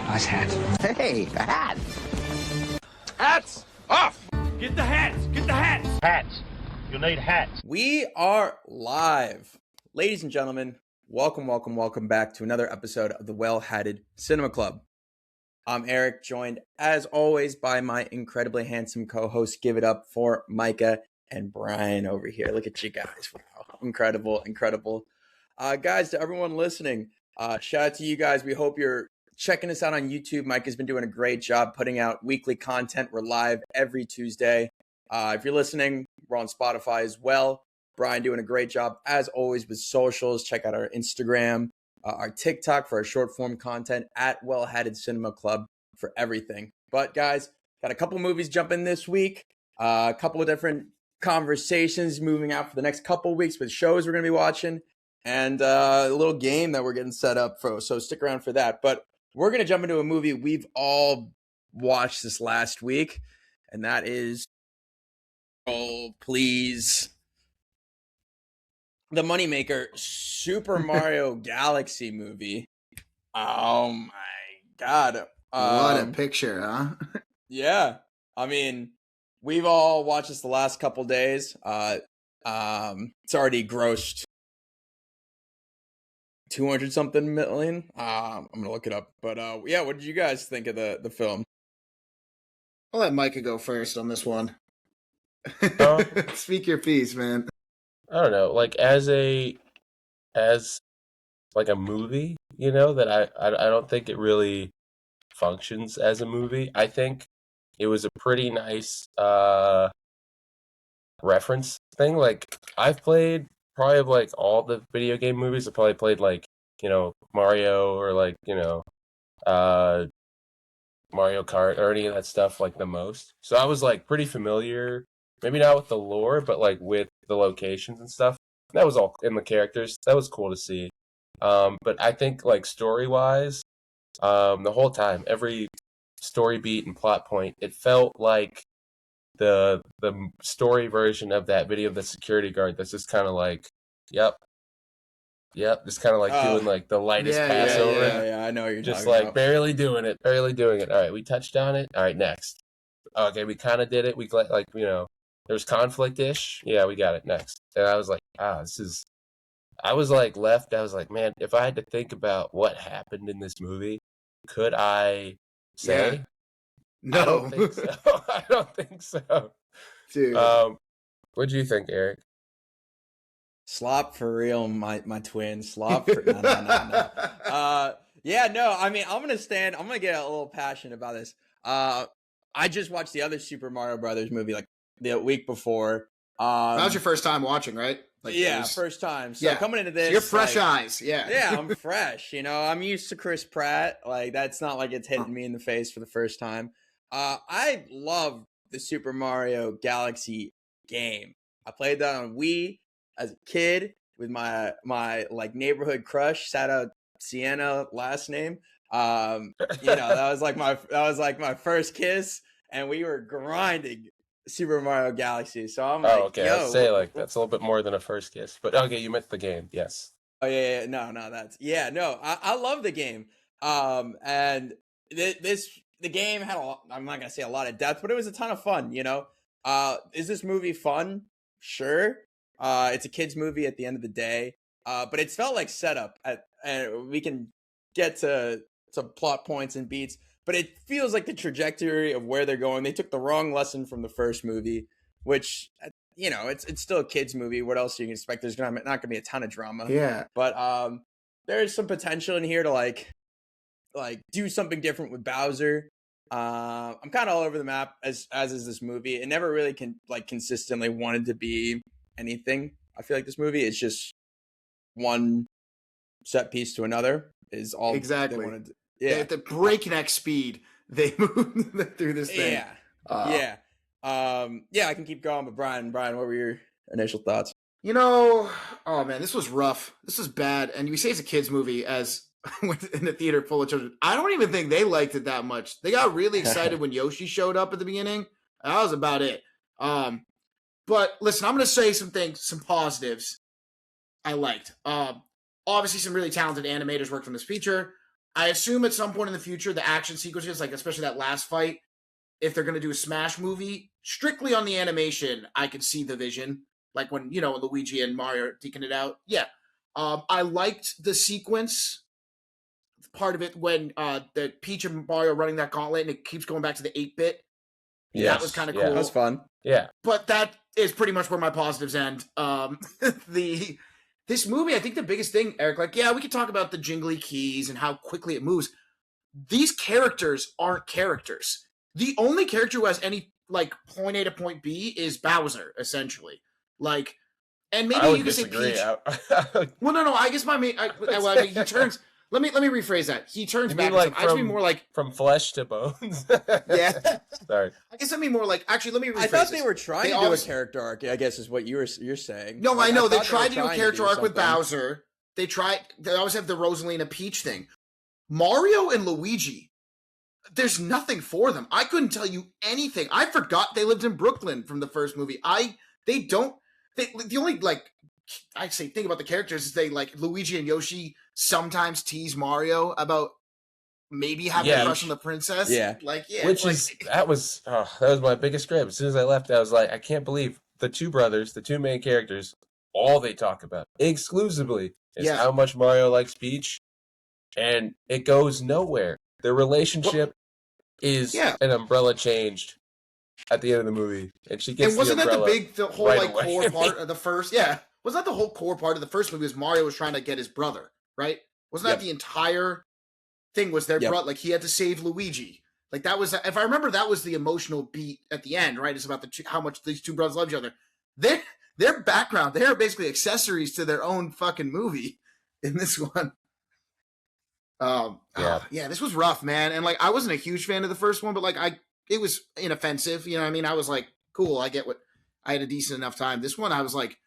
Nice hat. Hey, a hat. Hats off! Get the hats! Get the hats! Hats. You need hats. We are live. Ladies and gentlemen, welcome back to another episode of the Well-Hatted Cinema Club. I'm Eric, joined as always by my incredibly handsome co-host. Give it up for Micah and Brian over here. Look at you guys. Wow. Incredible. Guys, to everyone listening, shout out to you guys. We hope you're checking us out on YouTube. Micah's been doing a great job putting out weekly content. We're live every Tuesday. If you're listening, we're on Spotify as well. Brian doing a great job, as always, with socials. Check out our Instagram, our TikTok for our short form content, at Well-Hatted Cinema Club for everything. But guys, got a couple movies jumping this week, a couple of different conversations moving out for the next couple of weeks with shows we're going to be watching, and a little game that we're getting set up for. So stick around for that. But we're going to jump into a movie we've all watched this last week, and that is, oh, please, the moneymaker, Super Mario Galaxy movie. Oh my God. What a picture, huh? Yeah. I mean, we've all watched this the last couple days. It's already grossed 200 something million. I'm gonna look it up. But yeah, what did you guys think of the film? I'll let Micah go first on this one. Oh. Speak your piece, man. I don't know, like as like a movie, you know, that I don't think it really functions as a movie. I think it was a pretty nice reference thing. Like I've played probably like all the video game movies. I probably played like, you know, Mario or like, you know, Mario Kart or any of that stuff like the most. So I was like pretty familiar, maybe not with the lore, but like with the locations and stuff. That was all in the characters. That was cool to see. But I think like story wise, the whole time, every story beat and plot point, it felt like the story version of that video of the security guard that's just kind of like, yep, just kind of like doing like the lightest pass over it. Yeah, I know what you're just talking like about. barely doing it. All right, we touched on it. All right, next. Okay, we kind of did it. We like, you know, there's conflict-ish. Yeah, we got it. Next. And I was like, this is. I was like left. I was like, man, if I had to think about what happened in this movie, could I say? Yeah. No. I don't think so. I don't think so. Dude. What'd you think, Eric? Slop for real, my twin. Slop for no. Yeah, no, I mean, I'm gonna get a little passionate about this. I just watched the other Super Mario Brothers movie like the week before. That was your first time watching, right? Like, yeah, first time. So coming into this, so you're fresh like, eyes. Yeah, I'm fresh. You know, I'm used to Chris Pratt. Like that's not like it's hitting me in the face for the first time. I love the Super Mario Galaxy game. I played that on Wii as a kid with my like neighborhood crush. Shout out Sienna, last name. You know, that was like my first kiss, and we were grinding Super Mario Galaxy. So I'm like, okay. yo, I'd say like that's a little bit more than a first kiss, but okay, you meant the game, yes. Oh yeah, no, I love the game. And the game had I'm not gonna say a lot of depth, but it was a ton of fun. You know, is this movie fun? Sure. It's a kids movie at the end of the day. But it's felt like setup and we can get to plot points and beats. But it feels like the trajectory of where they're going. They took the wrong lesson from the first movie, which, you know, it's still a kids movie. What else do you can expect? There's not going to be a ton of drama. Yeah. But there's some potential in here to like do something different with Bowser. I'm kind of all over the map as is this movie. It never really consistently wanted to be anything. I feel like this movie is just one set piece to another is all exactly. They wanted to. Yeah, at the breakneck speed they moved through this thing. Yeah. I can keep going, but Brian, what were your initial thoughts? You know, oh man, this was rough. This was bad. And we say it's a kids movie as in a theater full of children. I don't even think they liked it that much. They got really excited when Yoshi showed up at the beginning. That was about it. But listen, I'm going to say some positives I liked. Obviously, some really talented animators worked on this feature. I assume at some point in the future, the action sequences, like especially that last fight, if they're going to do a Smash movie, strictly on the animation, I could see the vision. Like when, Luigi and Mario are deking it out. Yeah. I liked the sequence part of it when the Peach and Mario running that gauntlet and it keeps going back to the 8-bit. Yes, That was kind of yeah. cool. That was fun. Yeah. But that is pretty much where my positives end. This movie, I think the biggest thing, Eric, like, yeah, we could talk about the jingly keys and how quickly it moves. These characters aren't characters. The only character who has any, like, point A to point B is Bowser, essentially. Like, and maybe you could say Peach. Well, no, I guess he turns. Let me rephrase that. He turns back. Like I just mean more like from flesh to bones. Yeah. Sorry. I guess I mean more like actually. Let me rephrase. I thought they were trying to do a character arc. I guess is what you're saying. No, I know they tried to do a character arc with Bowser. They always have the Rosalina Peach thing. Mario and Luigi. There's nothing for them. I couldn't tell you anything. I forgot they lived in Brooklyn from the first movie. The only like I say thing about the characters is they like Luigi and Yoshi sometimes tease Mario about maybe having a crush on the princess. Yeah. That was my biggest gripe. As soon as I left, I was like, I can't believe the two brothers, the two main characters, all they talk about exclusively is how much Mario likes Peach, and it goes nowhere. Their relationship is an umbrella changed at the end of the movie, and she gets. And wasn't that the whole right core part of the first? Yeah, wasn't that the whole core part of the first movie? Was Mario was trying to get his brother, right? Wasn't that the entire thing? Was their brother like he had to save Luigi? Like that was, if I remember, that was the emotional beat at the end, right? It's about how much these two brothers love each other. Their background, they are basically accessories to their own fucking movie in this one. This was rough, man. And like, I wasn't a huge fan of the first one, but like, it was inoffensive. You know what I mean? I was like, cool. I had a decent enough time. This one, I was like,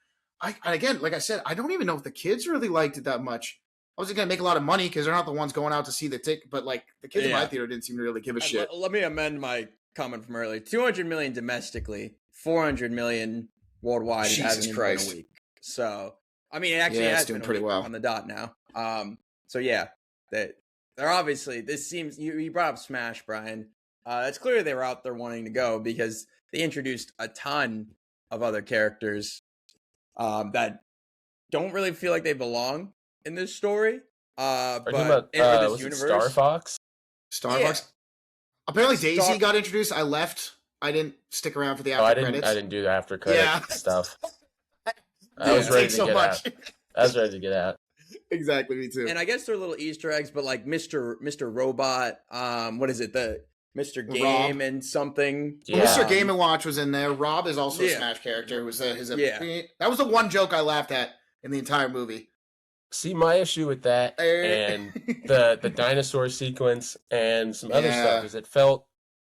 again, like I said, I don't even know if the kids really liked it that much. I wasn't going to make a lot of money because they're not the ones going out to see the ticket, but like the kids in my theater didn't seem to really give a shit. Let me amend my comment from earlier. 200 million domestically, 400 million worldwide. Jesus Christ. Been a week. So, I mean, it actually has doing been pretty well on the dot now. So yeah, they're obviously, this seems, you brought up Smash, Brian. It's clear they were out there wanting to go because they introduced a ton of other characters that don't really feel like they belong in this story. But about, in this universe, Star Fox? Star Fox? Apparently Daisy got introduced. I left. I didn't stick around for the after credits. I didn't do the after credits stuff. I was ready to get out. I was ready to get out. Exactly, me too. And I guess they're little Easter eggs, but like Mr. Robot, what is it? The Mr. Game Rob. and something. Yeah. Mr. Game & Watch was in there. Rob is also a Smash character. It was that was the one joke I laughed at in the entire movie. See, my issue with that and the dinosaur sequence and some other stuff is it felt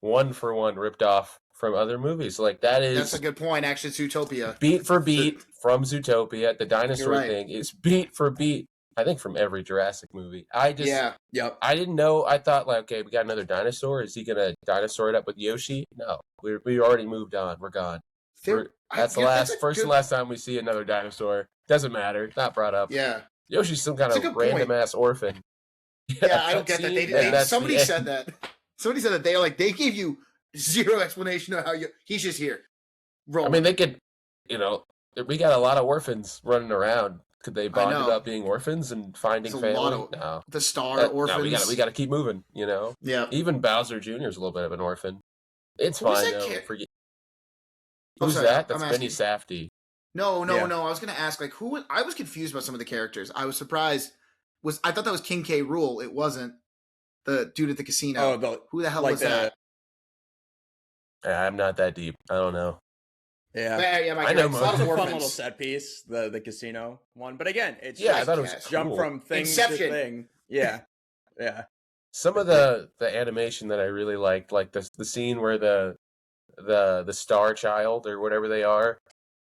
one for one ripped off from other movies. Like that's a good point. Actually, it's Zootopia. Beat for beat from Zootopia. The dinosaur thing is beat for beat. I think from every Jurassic movie. I didn't know. I thought like, okay, we got another dinosaur. Is he gonna dinosaur it up with Yoshi? No, we already moved on. We're gone. That's the first and last time we see another dinosaur. Doesn't matter. It's not brought up. Yeah. Yoshi's some kind of random ass orphan. Yeah, I don't get that. Somebody said that. Somebody said that they gave you zero explanation of how he's just here. I mean, they could, we got a lot of orphans running around. Could they bond about being orphans and finding family? No. The star orphans. No, we got to keep moving. Yeah. Even Bowser Jr. is a little bit of an orphan. It's fine though. Who's sorry, that? That's Benny Safdie. No. I was going to ask, like, who... I was confused about some of the characters. I was surprised. I thought that was King K. Rool. It wasn't the dude at the casino. Oh, who the hell was that? I'm not that deep. I don't know. Yeah. I know. It's a fun little set piece, the casino one. But again, it's I thought it was jump cool. from thing Inception. to thing. Yeah. Yeah. Some of the animation that I really liked, like the scene where the star child or whatever they are,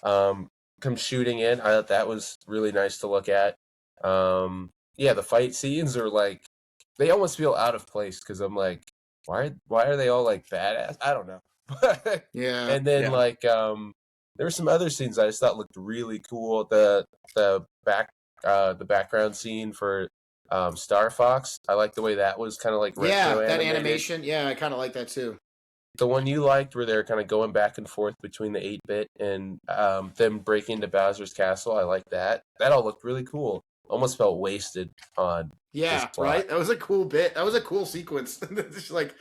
comes shooting in. I thought that was really nice to look at. The fight scenes are like, they almost feel out of place because I'm like, why are they all like badass? I don't know. Yeah. And then there were some other scenes I just thought looked really cool. The background scene for Star Fox. I like the way that was kind of like retro Yeah, that animated. animation. Yeah, I kind of like that too. The one you liked where they're kind of going back and forth between the 8-bit and them breaking into Bowser's castle. I like that. That all looked really cool. Almost felt wasted on this Yeah, plot. right. That was a cool bit. That was a cool sequence. Just like,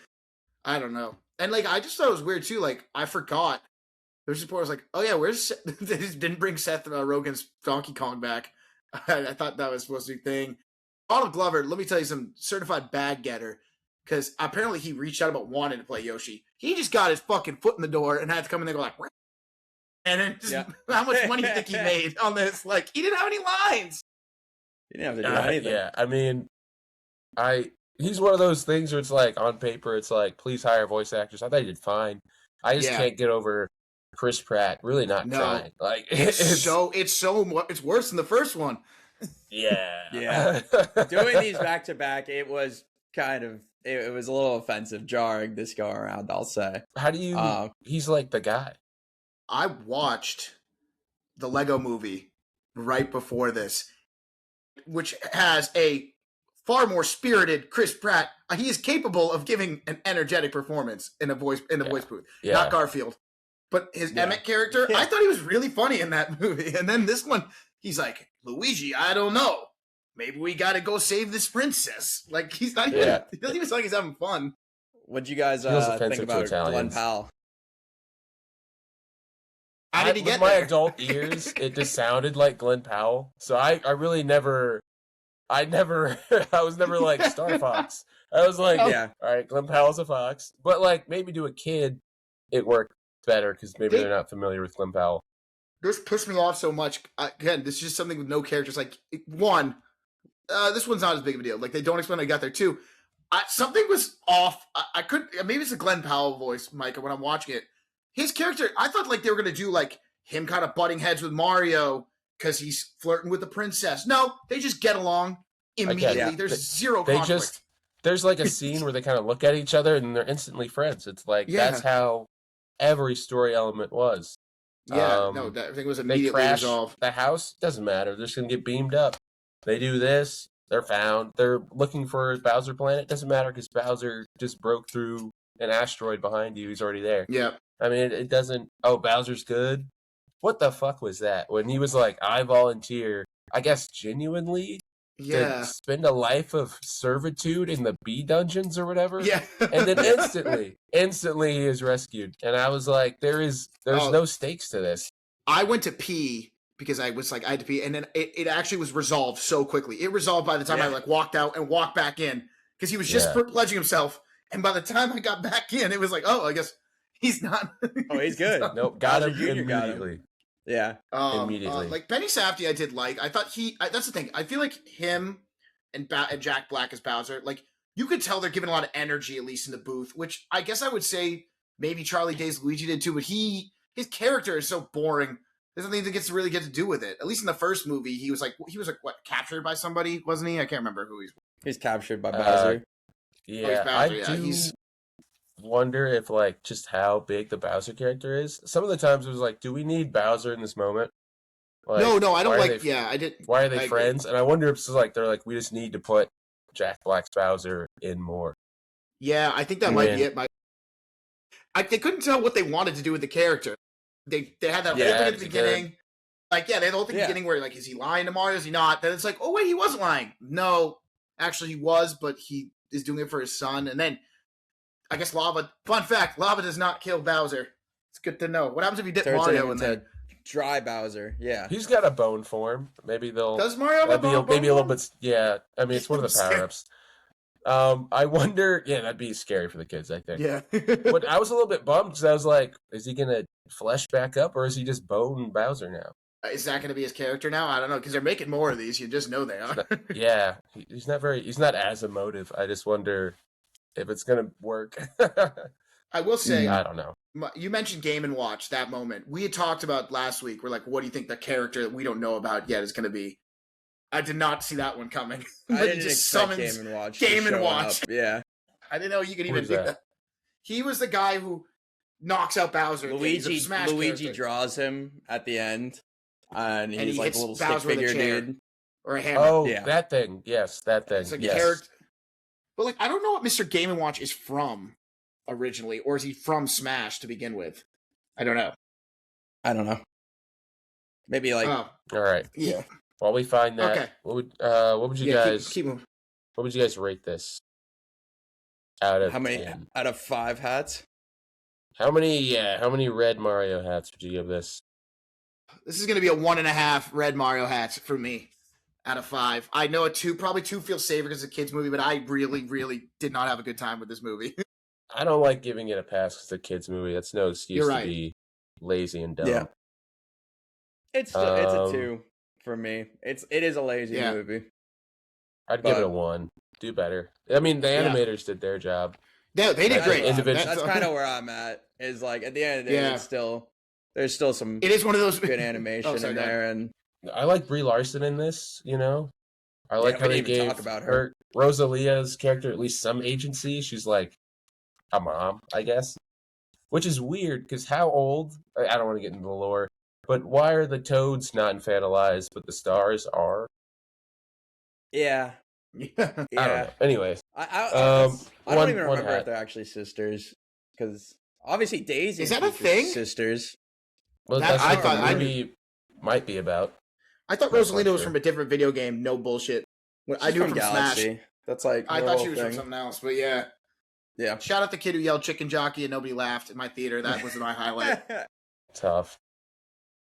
I don't know. And like, I just thought it was weird too. Like, I forgot. There's this report was like, oh yeah, where's they just didn't bring Seth Rogen's Donkey Kong back. I thought that was supposed to be a thing. Donald Glover, let me tell you, some certified bag getter. Because apparently he reached out about wanting to play Yoshi. He just got his fucking foot in the door and had to come in there and go like, "Wah." And then just, how much money do you think he made on this? Like, he didn't have any lines. You didn't have to do anything. Yeah, I mean, he's one of those things where it's like on paper, it's like, please hire voice actors. I thought he did fine. I just can't get over Chris Pratt really not trying. Like it's worse than the first one. Yeah. Doing these back to back, it was kind of it was a little offensive, jarring this go around, I'll say. How do you? He's like the guy. I watched the Lego Movie right before this, which has a far more spirited Chris Pratt. He is capable of giving an energetic performance in a voice booth. Yeah. Not Garfield, but his Emmett character. I thought he was really funny in that movie. And then this one, he's like, Luigi, I don't know. Maybe we got to go save this princess. Like, he's not even. He doesn't even sound like he's having fun. What'd you guys think about Glenn Powell? How did he get with there? my adult ears, it just sounded like Glenn Powell. So I really never, I was never like Star Fox. I was like, all right, Glenn Powell's a fox. But like maybe to a kid, it worked better because maybe they're not familiar with Glenn Powell. This pissed me off so much. Again, this is just something with no characters. Like, one, this one's not as big of a deal. Like, they don't explain how I got there, too. Something was off. I couldn't. Maybe it's a Glenn Powell voice, Micah, when I'm watching it. His character, I thought like they were going to do like him kind of butting heads with Mario because he's flirting with the princess. No, they just get along immediately. There's zero conflict. There's like a scene where they kind of look at each other and they're instantly friends. It's like, that's how every story element was. Yeah, no, that thing was immediately resolved. The house doesn't matter. They're just gonna get beamed up. They do this. They're found. They're looking for Bowser Planet. Doesn't matter because Bowser just broke through an asteroid behind you. He's already there. Yeah. I mean, it doesn't. Oh, Bowser's good. What the fuck was that? When he was like, I volunteer. I guess genuinely. To spend a life of servitude in the bee dungeons or whatever. Yeah. And then instantly he is rescued. And I was like, there's no stakes to this. I went to pee because I was like, I had to pee. And then it actually was resolved so quickly. It resolved by the time I like walked out and walked back in because he was just pledging himself. And by the time I got back in, it was like, oh, I guess he's not. Oh, he's good. Nope. Got him immediately. Yeah. Immediately. Like Benny Safdie, I did like. I thought that's the thing. I feel like him and Jack Black as Bowser, like you could tell they're giving a lot of energy, at least in the booth, which I guess I would say maybe Charlie Day's Luigi did too, but his character is so boring. There's nothing that really get to do with it. At least in the first movie, he was like what, captured by somebody, wasn't he? I can't remember who he's captured by Bowser. Yeah, I wonder if like just how big the Bowser character is. Some of the times it was like, do we need Bowser in this moment? Like, no, I don't like. I did. Why are they friends? And I wonder if it's like they're like, we just need to put Jack Black's Bowser in more. Yeah, I think that might be it. They couldn't tell what they wanted to do with the character. They had that whole thing at the beginning. Good. Like, they had the whole thing at the beginning where like, is he lying to Mario? Is he not? Then it's like, oh wait, he wasn't lying. No, actually he was, but he is doing it for his son. And then I guess lava. Fun fact: lava does not kill Bowser. It's good to know. What happens if you dip Mario in there? Dry Bowser. Yeah, he's got a bone form. Maybe they'll. Does Mario have a bone? Maybe a little bit. Yeah, I mean it's one of the power ups. I wonder. Yeah, that'd be scary for the kids. I think. Yeah. But I was a little bit bummed because I was like, is he gonna flesh back up or is he just bone Bowser now? Is that going to be his character now? I don't know because they're making more of these. You just know they are. He's not as emotive. I just wonder if it's gonna work. I will say, I don't know. You mentioned Game and Watch, that moment. We had talked about last week. We're like, what do you think the character that we don't know about yet is going to be? I did not see that one coming. I didn't just expect Game and Watch. Game and Watch. Yeah. I didn't know you could even do that. He was the guy who knocks out Bowser. Luigi draws him at the end. And he's like a little stick figure dude. or a hammer. Oh, Yeah. that thing. Yes, that thing. It's a Yes. character. But like, I don't know what Mr. Game & Watch is from originally, or is he from Smash to begin with? I don't know. I don't know. Maybe like Oh, All right. yeah. While we find that, Okay. what would you Yeah, guys keep moving. what would you guys rate this out of how many 10? out of 5 hats? How many red Mario hats would you give this? This is going to be a 1.5 red Mario hats for me out of 5. I know probably 2 feels safer because it's a kid's movie, but I really, really did not have a good time with this movie. I don't like giving it a pass because it's a kids movie. That's no excuse You're to right. be lazy and dumb. Yeah. It's a Um, 2 for me. It is a lazy Yeah. movie. I'd give it a But- 1. Do better. I mean, the Yeah. animators did their job. Yeah, they did Like, great. individual- That's kind of where I'm at. Is like at the end of the day, Yeah. there's still some It is one of those good animation Oh, sorry, in go ahead. there, and I like Brie Larson in this. I like we how they didn't even gave talk about her. Rosalia's character at least some agency. She's like a mom, I guess, which is weird because how old? I don't want to get into the lore, but why are the toads not infantilized, but the stars are? yeah, Yeah. I don't yeah. know. Anyways, I one- don't even one remember hat. if they're actually sisters because obviously Daisy Is and that a Peach are thing? sisters. well, That- that's I what thought- the I movie might be about. I thought That's not Rosalina was sure. from a different video game. No bullshit. I She's knew it from Galaxy. Smash. That's like I her thought whole she was from thing. something else, but yeah. Yeah. Shout out the kid who yelled chicken jockey and nobody laughed in my theater. That was my highlight. Tough.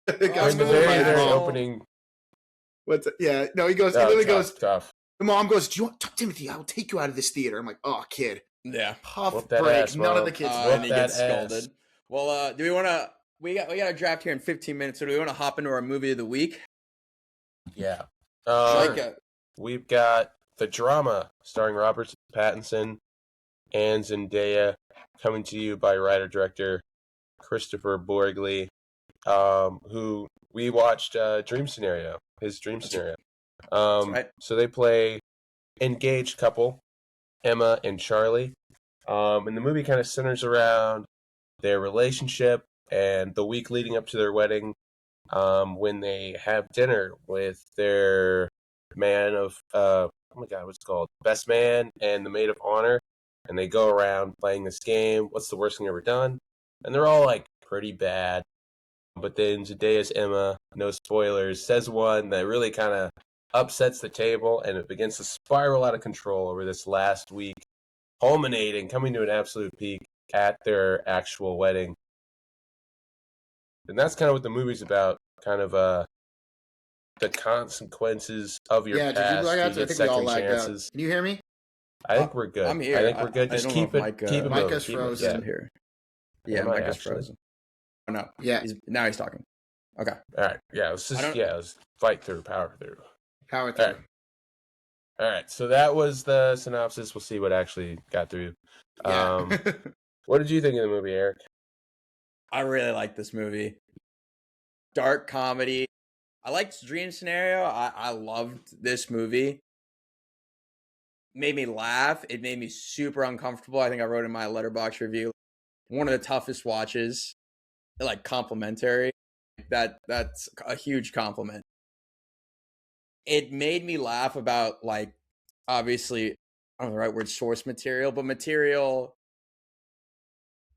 It In got the schooled very, by his very mom. opening. Yeah, no, he goes, he Oh, literally tough, goes, tough. the mom goes, do you want, Timothy, I will take you out of this theater. I'm like, oh, kid. Yeah. Puff Whoop that break. ass, None of Mom. the kids. Whoop And he gets that ass. scolded. Well, do we want to? We got a draft here in 15 minutes. So do we want to hop into our movie of the week? Yeah. Sure. We've got the drama starring Robert Pattinson and Zendaya, coming to you by writer-director Christopher Borgli, who we watched his dream scenario. right. So they play engaged couple, Emma and Charlie. And the movie kind of centers around their relationship and the week leading up to their wedding, when they have dinner with their man of oh my god, what's it called? Best man and the maid of honor, and they go around playing this game. What's the worst thing ever done? And they're all like pretty bad. But then Zendaya's Emma, no spoilers, says one that really kind of upsets the table, and it begins to spiral out of control over this last week, coming to an absolute peak at their actual wedding. And that's kind of what the movie's about, kind of the consequences of your Yeah, did you past. lag out? You I get think we all second lagged out. chances. Can you hear me? I think we're good. I'm here. I think we're good. I Just don't keep know it, if keep it Micah moving. is Keep it- frozen. yeah. Here. Yeah, Am I Micah's actually? frozen. Oh no. Yeah. Now he's talking. Okay. All right. Yeah. Let's fight through, power through. Power through. All right. All right. So that was the synopsis. We'll see what actually got through. Yeah. What did you think of the movie, Eric? I really like this movie. Dark comedy. I liked Dream Scenario. I loved this movie. Made me laugh. It made me super uncomfortable. I think I wrote in my letterbox review. One of the toughest watches. Like complimentary. That's a huge compliment. It made me laugh about like obviously I don't know the right word source material, but material,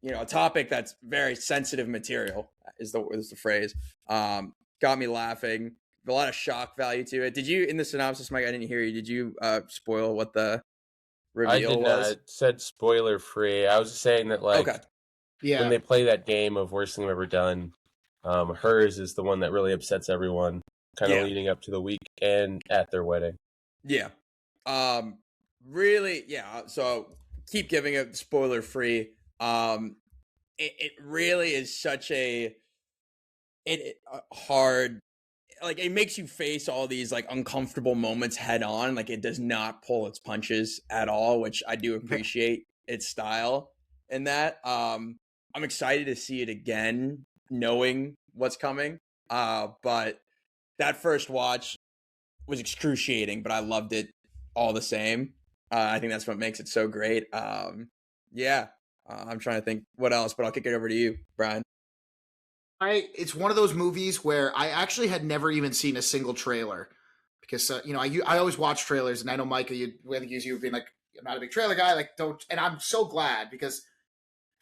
a topic that's very sensitive material is the phrase. Got me laughing. A lot of shock value to it. Did you in the synopsis, Mike? I didn't hear you. Did you spoil what the I reveal did was? not. Said spoiler free. I was just saying that like Okay. Yeah. when they play that game of worst thing I've ever done, hers is the one that really upsets everyone, kind of Yeah. leading up to the week and at their wedding. Yeah. Really, yeah. So keep giving it spoiler free. It really is such a hard, like it makes you face all these like uncomfortable moments head on. Like it does not pull its punches at all, which I do appreciate its style in that. I'm excited to see it again, knowing what's coming. But that first watch was excruciating, but I loved it all the same. I think that's what makes it so great. Yeah, I'm trying to think what else, but I'll kick it over to you, Brian. It's one of those movies where I actually had never even seen a single trailer. because I always watch trailers, and I know Micah, I think you being like, I'm not a big trailer guy, like don't, and I'm so glad because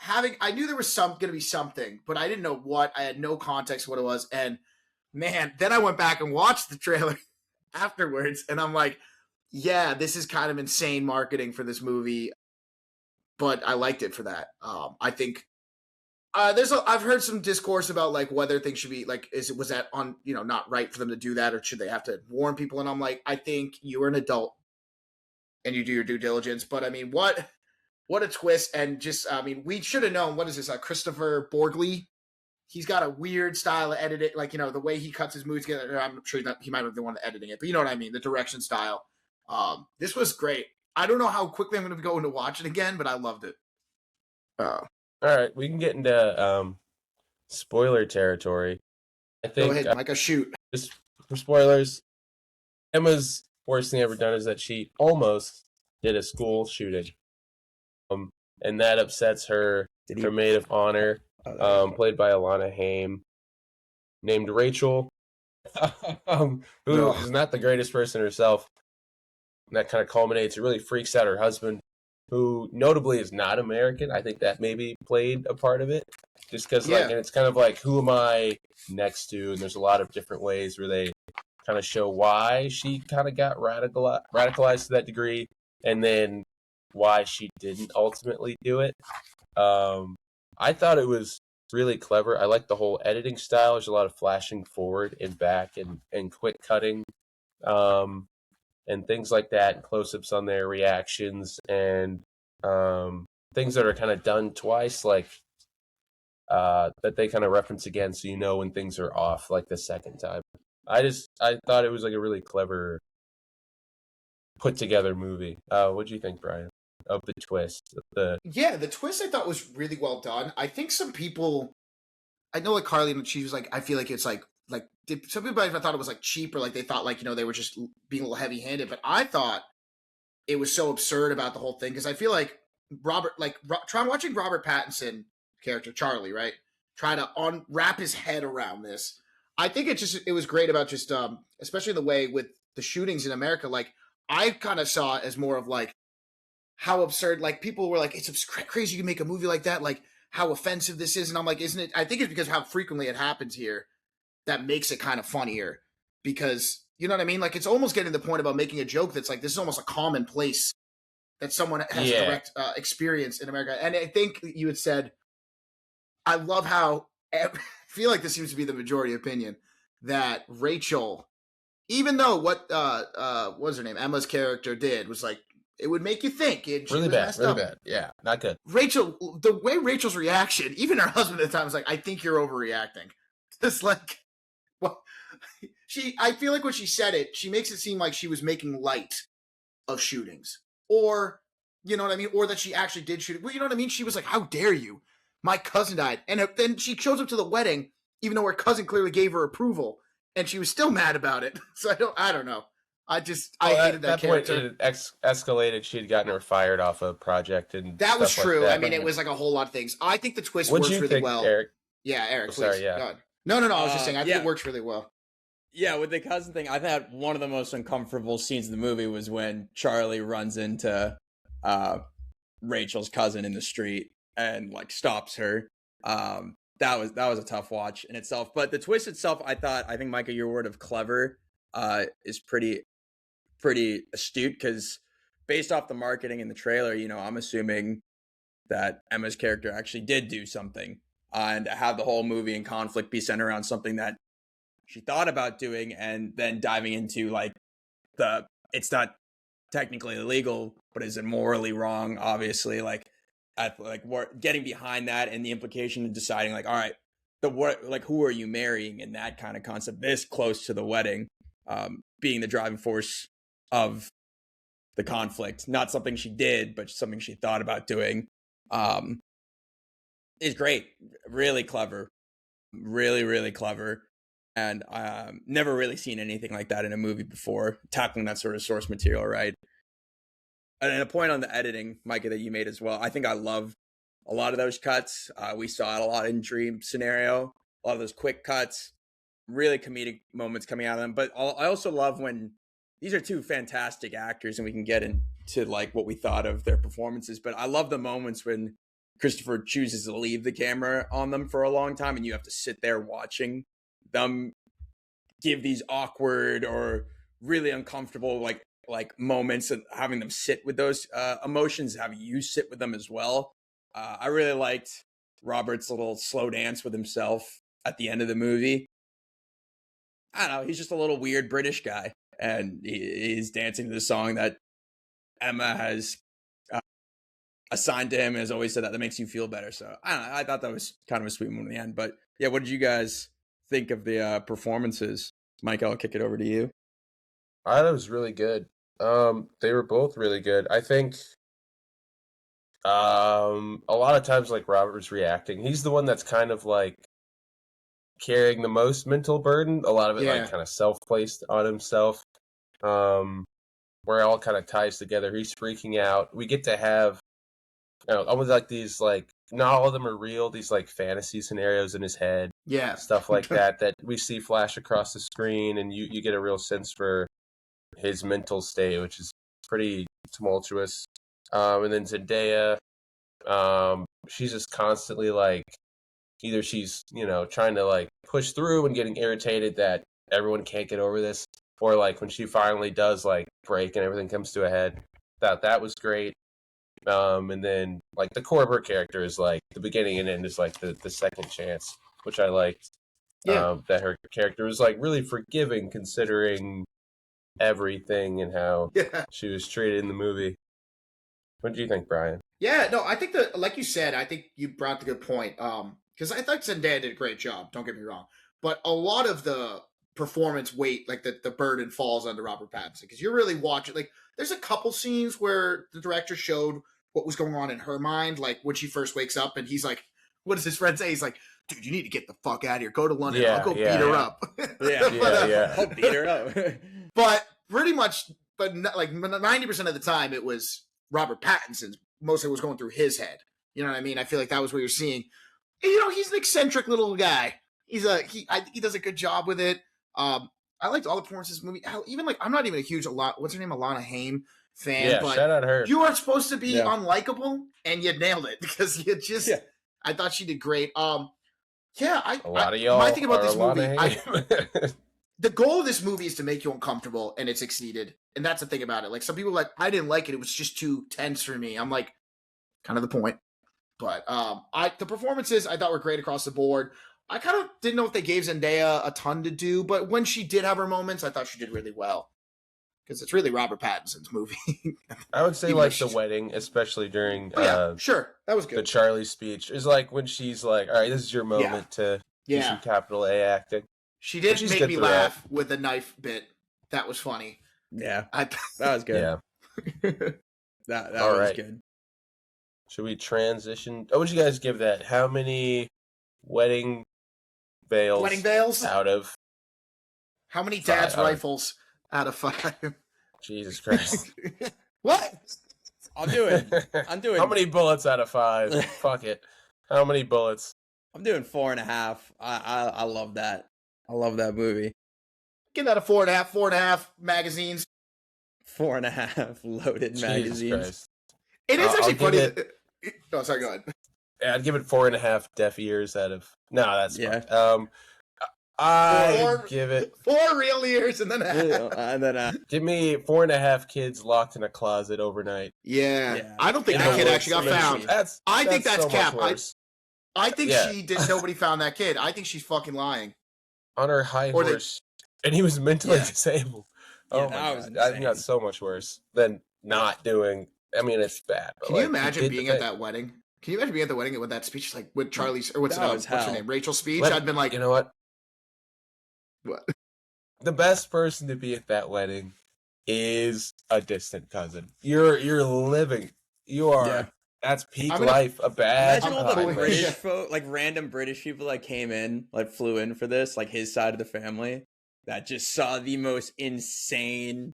I knew there was going to be something, but I didn't know what. I had no context what it was, and man, then I went back and watched the trailer afterwards, and I'm like, yeah, this is kind of insane marketing for this movie, but I liked it for that. I think I've heard some discourse about like whether things should be like, was that on, not right for them to do that, or should they have to warn people? And I'm like, I think you are an adult and you do your due diligence, but I mean, what a twist. And just, I mean, we should have known, what is this, Christopher Borgley? He's got a weird style of editing, like, the way he cuts his movies together. I'm sure he might have been the one editing it, but you know what I mean? The direction style. This was great. I don't know how quickly I'm going to go into watch it again, but I loved it. All right, we can get into spoiler territory. I think, go ahead, Micah, shoot. Just for spoilers, Emma's worst thing ever done is that she almost did a school shooting. And that upsets her maid of honor, played by Alana Haim, named Rachel, who is not the greatest person herself. And that kind of culminates. It really freaks out her husband, who notably is not American. I think that maybe played a part of it. Just because, and it's kind of like, who am I next to? And there's a lot of different ways where they kind of show why she kind of got radicalized to that degree, and then why she didn't ultimately do it. I thought it was really clever. I like the whole editing style. There's a lot of flashing forward and back and quick cutting, and things like that, and close-ups on their reactions, and things that are kind of done twice, like that they kind of reference again, so you know when things are off, like the second time. I thought it was like a really clever put together movie. What do you think, Brian, of the twist? The twist I thought was really well done. I think some people, I know like Carly, and she was like, I feel like it's like some people I thought it was like cheap, or like they thought like, they were just being a little heavy handed, but I thought it was so absurd about the whole thing, because I feel like watching Robert Pattinson character Charlie, right, try to wrap his head around this. I think it was great about just especially the way with the shootings in America. Like, I kind of saw it as more of like how absurd, like people were like, it's crazy you can make a movie like that, like how offensive this is. And I'm like, isn't it? I think it's because of how frequently it happens here that makes it kind of funnier, because you know what I mean? Like, it's almost getting to the point about making a joke that's like, this is almost a commonplace that someone has direct experience in America. And I think you had said, I love how, I feel like this seems to be the majority opinion, that Rachel, even though what was her name, Emma's character did was like, it would make you think. Really bad. Yeah, not good. Rachel, the way Rachel's reaction, even her husband at the time was like, I think you're overreacting. It's like, well, I feel like when she said it, she makes it seem like she was making light of shootings, or, you know what I mean? Or that she actually did shoot it. Well, you know what I mean? She was like, how dare you? My cousin died. And then she shows up to the wedding, even though her cousin clearly gave her approval, and she was still mad about it. So I don't know. I hated that character. Point, it escalated. She had gotten her fired off a project, and that was true. Like that. I mean, it was like a whole lot of things. I think the twist works really well. Eric? Yeah, Eric. Please. Sorry, yeah. God. No. I was just saying. I think it works really well. Yeah, with the cousin thing, I thought one of the most uncomfortable scenes in the movie was when Charlie runs into Rachel's cousin in the street and like stops her. That was a tough watch in itself. But the twist itself, I think, Micah, your word of clever is pretty astute, because based off the marketing in the trailer, I'm assuming that Emma's character actually did do something, and have the whole movie and conflict be centered around something that she thought about doing, and then diving into like it's not technically illegal, but is it morally wrong? Obviously, getting behind that and the implication of deciding like, all right, who are you marrying, and that kind of concept this close to the wedding, being the driving force of the conflict, not something she did, but something she thought about doing, is great. Really clever, really, really clever. And never really seen anything like that in a movie before, tackling that sort of source material, right? And a point on the editing, Micah, that you made as well. I think I love a lot of those cuts. We saw it a lot in Dream Scenario, a lot of those quick cuts, really comedic moments coming out of them. But I also love when these are two fantastic actors, and we can get into like what we thought of their performances. But I love the moments when Christopher chooses to leave the camera on them for a long time, and you have to sit there watching them give these awkward or really uncomfortable like moments, and having them sit with those emotions, having you sit with them as well. I really liked Robert's little slow dance with himself at the end of the movie. I don't know, he's just a little weird British guy, and he's dancing to the song that Emma has assigned to him, and has always said that makes you feel better. So I don't know, I thought that was kind of a sweet moment in the end. But yeah, what did you guys think of the performances? Mike, I'll kick it over to you. I thought it was really good. They were both really good. I think a lot of times, like, Robert was reacting. He's the one that's kind of like carrying the most mental burden. A lot of it like kind of self-placed on himself. Where it all kind of ties together. He's freaking out. We get to have, you know, almost like these, like, not all of them are real, these like fantasy scenarios in his head. Yeah. Stuff like that we see flash across the screen, and you get a real sense for his mental state, which is pretty tumultuous. And then Zendaya, she's just constantly like, either she's, you know, trying to like push through and getting irritated that everyone can't get over this, or like when she finally does like break and everything comes to a head. That was great. And then like the core of her character is like the beginning and end is like the second chance, which I liked. That her character was like really forgiving considering everything and how she was treated in the movie. What do you think, Brian? Yeah, no, I think that, like you said, I think you brought up a good point. Because I thought Zendaya did a great job. Don't get me wrong, but a lot of the performance weight, like the burden, falls onto Robert Pattinson, because you're really watching. Like, there's a couple scenes where the director showed what was going on in her mind, like when she first wakes up, and he's like, "What does his friend say?" He's like, "Dude, you need to get the fuck out of here. Go to London. I'll go beat her up." I'll beat her up. But pretty much, like 90% of the time, it was Robert Pattinson's. Mostly was going through his head. You know what I mean? I feel like that was what you're seeing. And, you know, he's an eccentric little guy. He does a good job with it. I liked all the performances in the movie. Hell, even like, I'm not even a huge what's her name, Alana Haim fan. Yeah, but shout out her. You are supposed to be unlikable, and you nailed it, because you just. Yeah. I thought she did great. A lot of y'all. My thing about this Alana movie, the goal of this movie is to make you uncomfortable, and it succeeded. And that's the thing about it. Like, some people are like, I didn't like it. It was just too tense for me. I'm like, kind of the point. But the performances I thought were great across the board. I kind of didn't know if they gave Zendaya a ton to do, but when she did have her moments, I thought she did really well. Because it's really Robert Pattinson's movie. I would say like the wedding, especially during sure, that was good. The Charlie speech is like when she's like, "All right, this is your moment to do some capital A acting." She did make me laugh with the knife bit. That was funny. Yeah, that was good. Yeah, that was good. Should we transition? What would you guys give that? How many wedding veils out of? How many dad's rifles out of 5? Jesus Christ. What? I'm doing. How many bullets out of 5? Fuck it. How many bullets? I'm doing 4.5. I love that. I love that movie. Give that a 4.5. 4.5 magazines. 4.5 loaded Jesus magazines. Christ. It is actually funny. Oh, sorry, go ahead. Yeah, I'd give it 4.5 deaf ears out of. No, that's fine. I give it 4 real ears and then give me 4.5 kids locked in a closet overnight. Yeah. I don't think that kid actually got found. I think that's so cap. I think she did. Nobody found that kid. I think she's fucking lying. On her high horse, and he was mentally disabled. Oh my God! I think that's so much worse than not doing. I mean, it's bad. Can you imagine being at that wedding? Can you imagine being at the wedding with that speech, like with Charlie's or what's her name, Rachel's speech? I'd been like, you know what? What? The best person to be at that wedding is a distant cousin. You're living. You are. Yeah. That's peak life. A bad. Imagine all the British folk, like random British people that came in, like flew in for this, like his side of the family, that just saw the most insane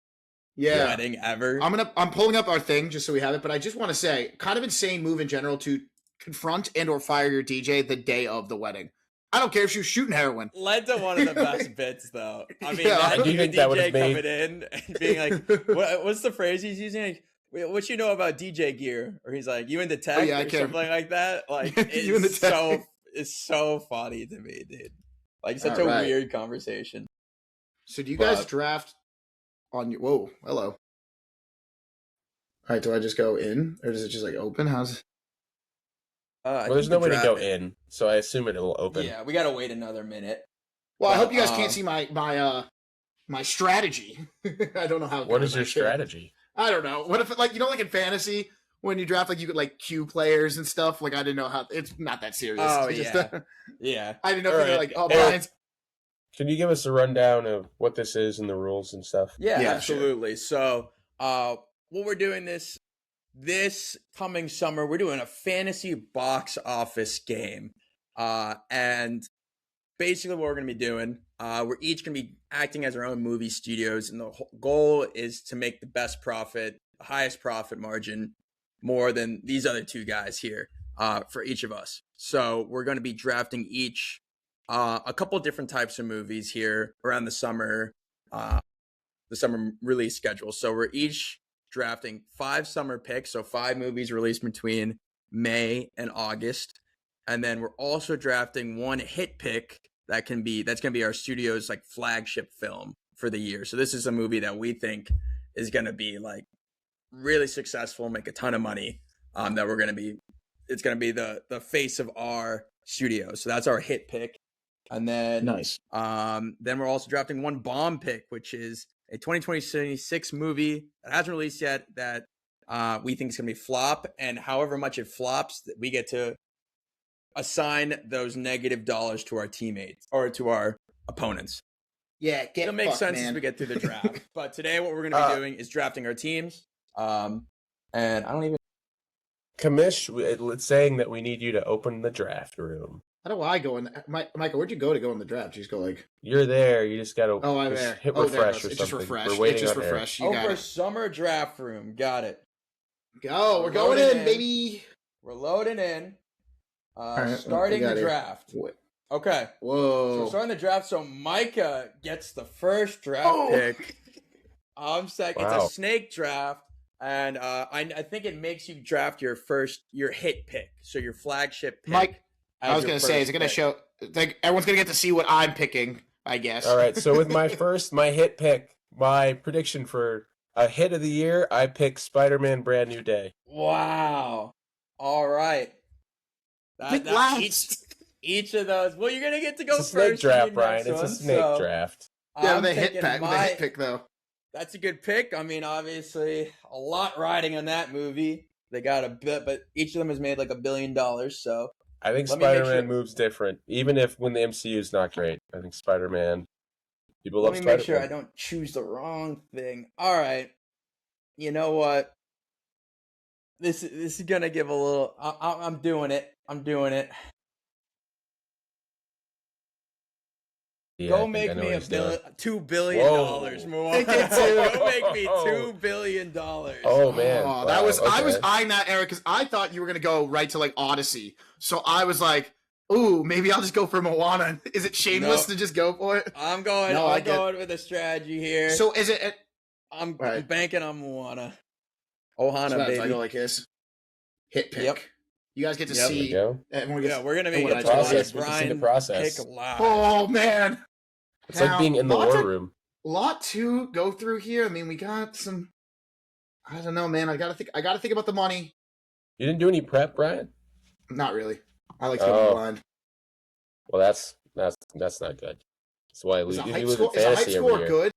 wedding ever. I'm pulling up our thing just so we have it, but I just want to say, kind of insane move in general to confront and or fire your DJ the day of the wedding. I don't care if she was shooting heroin. Led to one of the best bits, though. I mean, Yeah, that I do think that DJ would've made- coming in and being like, what's the phrase he's using? Like, what you know about DJ gear? Or he's like, you into tech yeah, I or can't- something like that? Like, You into tech. it's so funny to me, dude. Like, such All a right. weird conversation. So do you guys But- draft on your? Whoa, hello. All right, do I just go in, or does it just like open? How's? I Well, there's think no the way to go draft- in, so I assume it'll open. Yeah, we gotta wait another minute. Well, I But, hope you guys can't see my strategy. I don't know how. it What goes, is your actually. strategy? I don't know. What if it, like, like in fantasy when you draft, like, you could like queue players and stuff. Like, I didn't know how. It's not that serious. Oh, It's yeah. just, Yeah. I didn't know All if they're right. like, oh, Eric, Brian's. Can you give us a rundown of what this is and the rules and stuff? Yeah, Yeah, absolutely. So, what we're doing this coming summer, we're doing a fantasy box office game, and basically what we're going to be doing, we're each going to be acting as our own movie studios, and the goal is to make the best profit, the highest profit margin, more than these other two guys here, for each of us. So we're going to be drafting each a couple different types of movies here around the summer release schedule. So we're each drafting 5 summer picks, so 5 movies released between May and August. And then we're also drafting 1 hit pick that's going to be our studio's like flagship film for the year. So this is a movie that we think is going to be like really successful, make a ton of money. It's going to be the face of our studio. So that's our hit pick. And then Nice. then we're also drafting 1 bomb pick, which is a 2026 movie that hasn't released yet that we think is going to be flop. And however much it flops, we get to assign those negative dollars to our teammates or to our opponents. Yeah, get It'll make fucked, sense man. as we get through the draft. But today what we're going to be doing is drafting our teams. And I don't even... Kamish, it's saying that we need you to open the draft room. How do I go in? Michael, where'd you go to go in the draft? You just go like, You're there. You just gotta oh, I'm just there. hit Oh, there it refresh goes. or It's something. just refresh. We're waiting It's just on Eric. refresh. You got Over it. summer draft room. Got it. Go. We're going Loading in, baby. We're loading in. right, Starting we got the it. draft. What? Okay. So Whoa. starting the draft. So Micah gets the first draft pick. I'm second. Wow. It's a snake draft. And I think it makes you draft your hit pick. So your flagship pick. Mike, as I was your going to say, is it first going to pick. show, like, everyone's going to get to see what I'm picking, I guess. All right. So with my hit pick, my prediction for a hit of the year, I pick Spider-Man: Brand New Day. Wow. All right. Pick last. Each of those. Well, you're gonna get to go It's a snake first. in draft, your Brian. next It's a one, snake so draft. Yeah, I'm with a hit thinking pick. With a hit pick, though. That's a good pick. I mean, obviously, a lot riding on that movie. They got a bit, but each of them has made like $1 billion. So I think Let me make Spider-Man sure- moves different, even if when the MCU is not great. I think Spider-Man. People let love me make Spider-Man. sure I don't choose the wrong thing. All right. You know what? This is gonna give a little. I'm doing it. I'm doing it. Yeah, Go I think make I know me what he's doing. $2 billion Whoa. more. Make it two. Go make me $2 billion. Oh man, Oh, that Wow, was I was okay. eyeing that, Eric, because I thought you were gonna go right to like Odyssey. So I was like, "Ooh, maybe I'll just go for Moana." Is it shameless No. to just go for it? I'm going. No, I I'm get- going with a strategy here. So is it? I'm Right. banking on Moana. So Ohana, that's- I baby. go like this. Hit pick. Yep. You guys get to Yep. There we see. go. Everyone gets, Yeah, we're gonna make what it I to just watch process. We can see the Brian process. pick live. Oh man, It's like Now, being in the lots war of- room. lot to go through here. I mean, we got some. I don't know, man. I gotta think about the money. You didn't do any prep, Brian? Not really. I like to go Oh. blind. Well, that's not good. That's why I Is lose. the You hype lose score, in is the hype fantasy every score year. good?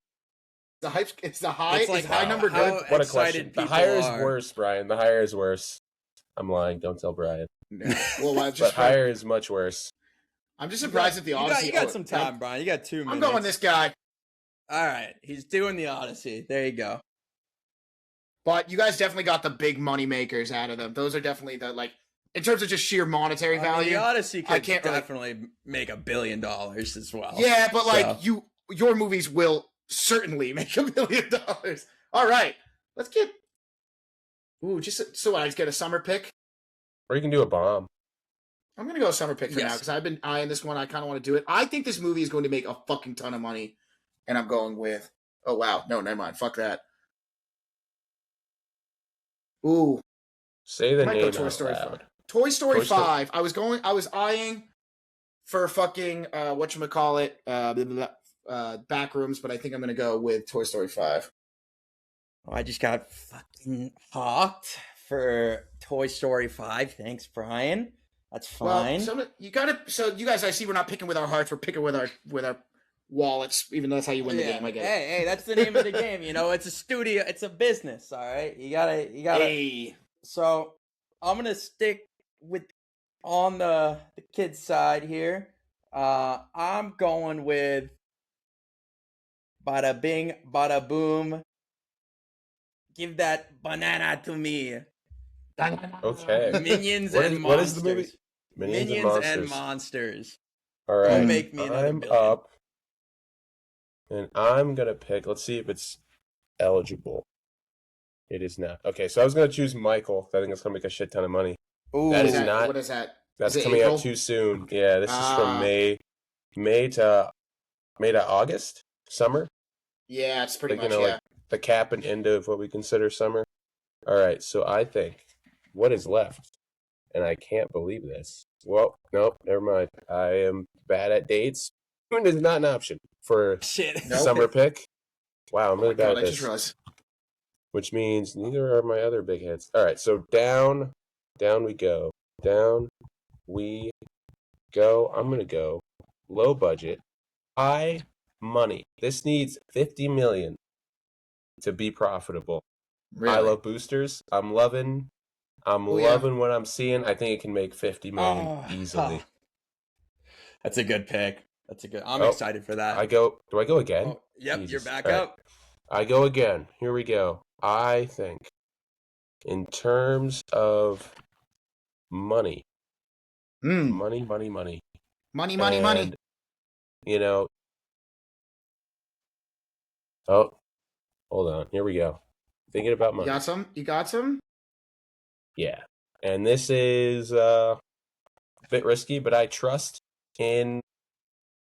Is the high It's like is high how- number how- good? What a excited question. The people higher is are. worse, Brian. The higher is worse. I'm lying. Don't tell Brian. Well, But higher is much worse. I'm just surprised at the Odyssey. You got Oh, some time, Brian. You got 2 minutes. I'm going this guy. All right, he's doing the Odyssey. There you go. But you guys definitely got the big money makers out of them. Those are definitely the like in terms of just sheer monetary I mean, value. the Odyssey I could can't really- definitely make $1 billion as well. Yeah, but like So- your movies will certainly make $1 billion. All right, let's get. Ooh, just so I just get a summer pick. Or you can do a bomb. I'm gonna go summer pick for now Yes. because I've been eyeing this one. I kind of want to do it. I think this movie is going to make a fucking ton of money, and I'm going with. Oh wow, no, never mind. Fuck that. Ooh, Say I the might go name Toy out Story loud. 5. Toy Story Toy Sto- 5. I was eyeing for fucking whatchamacallit, Backrooms, but I think I'm gonna go with Toy Story 5. I just got fucking hawked for Toy Story 5. Thanks, Brian. That's fine. Well, you guys, I see we're not picking with our hearts, we're picking with our wallets, even though that's how you win the game. I get it. Hey, that's the name of the game. You know, it's a studio, it's a business. All right, you gotta. Hey. So I'm gonna stick with on the kids side here. I'm going with bada bing, bada boom. Give that banana to me. Okay. Minions What and is- monsters. what is the movie? Minions and Monsters. All Don't right. make me another I'm billion. up, and I'm gonna pick. Let's see if it's eligible. It is not. Okay, so I was gonna choose Michael. I think it's gonna make a shit ton of money. Ooh, That What is is that? not- What is that? That's Is it coming April? out too soon. Yeah, this is from Ah. May to August, summer. Yeah, it's pretty Like, much like the cap and end of what we consider summer. All right, so I think what is left, and I can't believe this. Well, nope, never mind. I am bad at dates. June is not an option for shit. Nope. summer pick. Wow, I'm Oh really my bad god, at I just this. realized. Which means neither are my other big hits. All right, so down we go. Down we go. I'm gonna go low budget, high money. This needs 50 million to be profitable. Really? I love boosters. I'm loving Oh, yeah. what I'm seeing. I think it can make 50 million Oh, easily. That's a good pick. I'm Oh, excited for that. Do I go again? Oh, yep, Jesus. you're back All right. up. I go again. Here we go. I think in terms of money, money. Money. And, you know, oh, hold on. Here we go. Thinking about You money. got some? You got some? Yeah. And this is a bit risky, but I trust in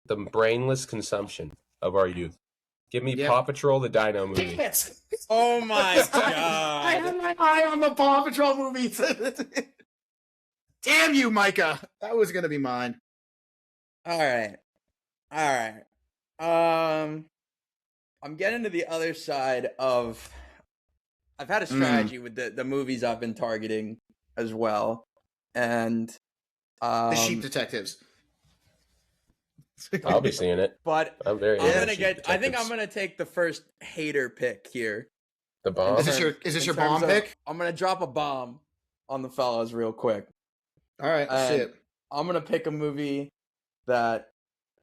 the brainless consumption of our youth. Give me Yep. Paw Patrol, the Dino movie. Damn it! Oh my I god. had my eye on the Paw Patrol movie. Damn you, Micah! That was gonna be mine. All right. I'm getting to the other side of. I've had a strategy with the movies I've been targeting as well, and The Sheep Detectives. I'll be seeing it. But I'm very. I'm into gonna Sheep get. I think Detectives. I'm gonna take the first hater pick here. The bomb. Is this your bomb pick? I'm gonna drop a bomb on the fellas real quick. All right, let's see And it. I'm gonna pick a movie that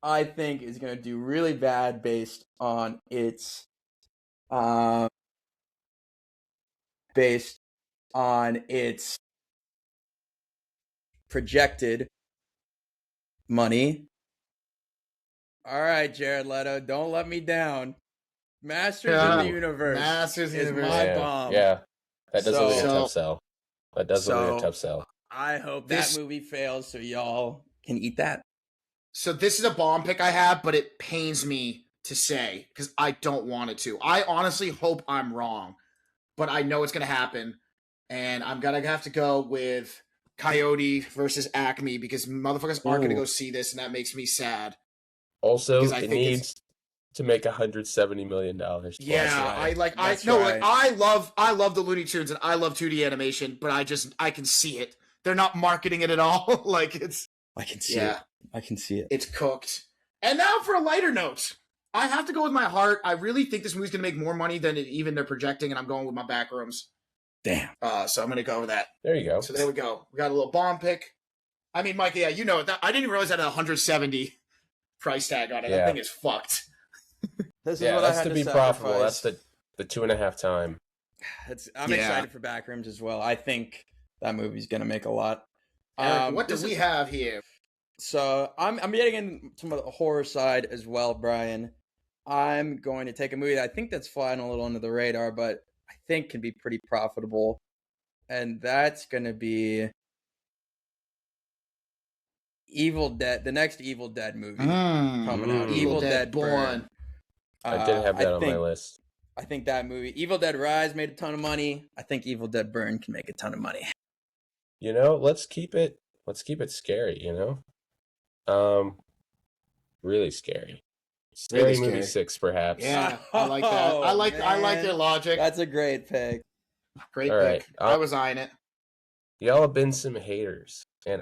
I think is gonna do really bad based on its projected money. All right, Jared Leto, don't let me down. Masters of the Universe Masters of the is Universe. my yeah, bomb. yeah. That does look like a So- tough sell. That does look like a tough sell. I hope This- that movie fails so y'all can eat that. So this is a bomb pick I have, but it pains me to say because I don't want it to. I honestly hope I'm wrong, but I know it's gonna happen, and I'm gonna have to go with Coyote versus Acme because motherfuckers aren't gonna Ooh. go see this, and that makes me sad. Also, Because I it think it's- needs to make $170 million. Yeah, right. That's I love the Looney Tunes and I love 2D animation, but I can see it. They're not marketing it at all. Like I can see yeah, it. I can see it. it's cooked. And now for a lighter note, I have to go with my heart. I really think this movie's gonna make more money than even they're projecting, and I'm going with my Backrooms. Damn. So I'm gonna go with that. There you go. So there we go. We got a little bomb pick. I mean, Mike, yeah, you know that I didn't even realize that had a 170 price tag on it. Yeah. That thing is fucked. This is Yeah, what I that's had to to be profitable. That's sacrifice. the 2.5 time. I'm Yeah. excited for Backrooms as well. I think that movie's gonna make a lot. Eric, what do this we is- have here? So I'm getting into the horror side as well, Brian. I'm going to take a movie that I think that's flying a little under the radar, but I think can be pretty profitable, and that's going to be Evil Dead, the next Evil Dead movie coming out. Evil Dead Born. I did have that on my list. I think that movie, Evil Dead Rise, made a ton of money. I think Evil Dead Burn can make a ton of money. Let's keep it scary, really scary. Scary Really Movie scary. 6, perhaps. Yeah, I like that. I like your logic. That's a great pick. Great All pick. right. I was eyeing it. Y'all have been some haters, and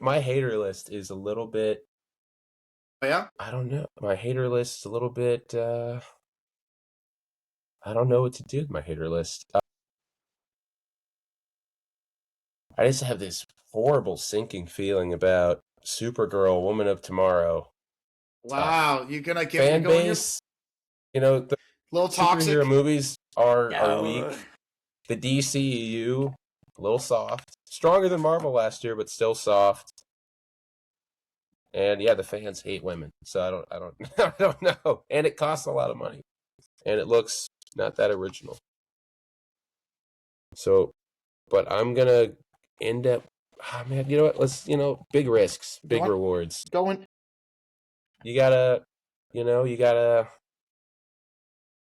my hater list is a little bit. Oh, yeah? I don't know. My hater list is a little bit. I don't know what to do with my hater list. I just have this horrible sinking feeling about Supergirl, Woman of Tomorrow. Wow, you're gonna give Fan base. The little toxic. superhero movies are weak. The DCEU, a little soft. Stronger than Marvel last year, but still soft. And yeah, the fans hate women, so I don't I don't know. And it costs a lot of money, and it looks not that original. So, but I'm gonna end up. Oh man, you know what? Let's big risks, big rewards. Going. You gotta.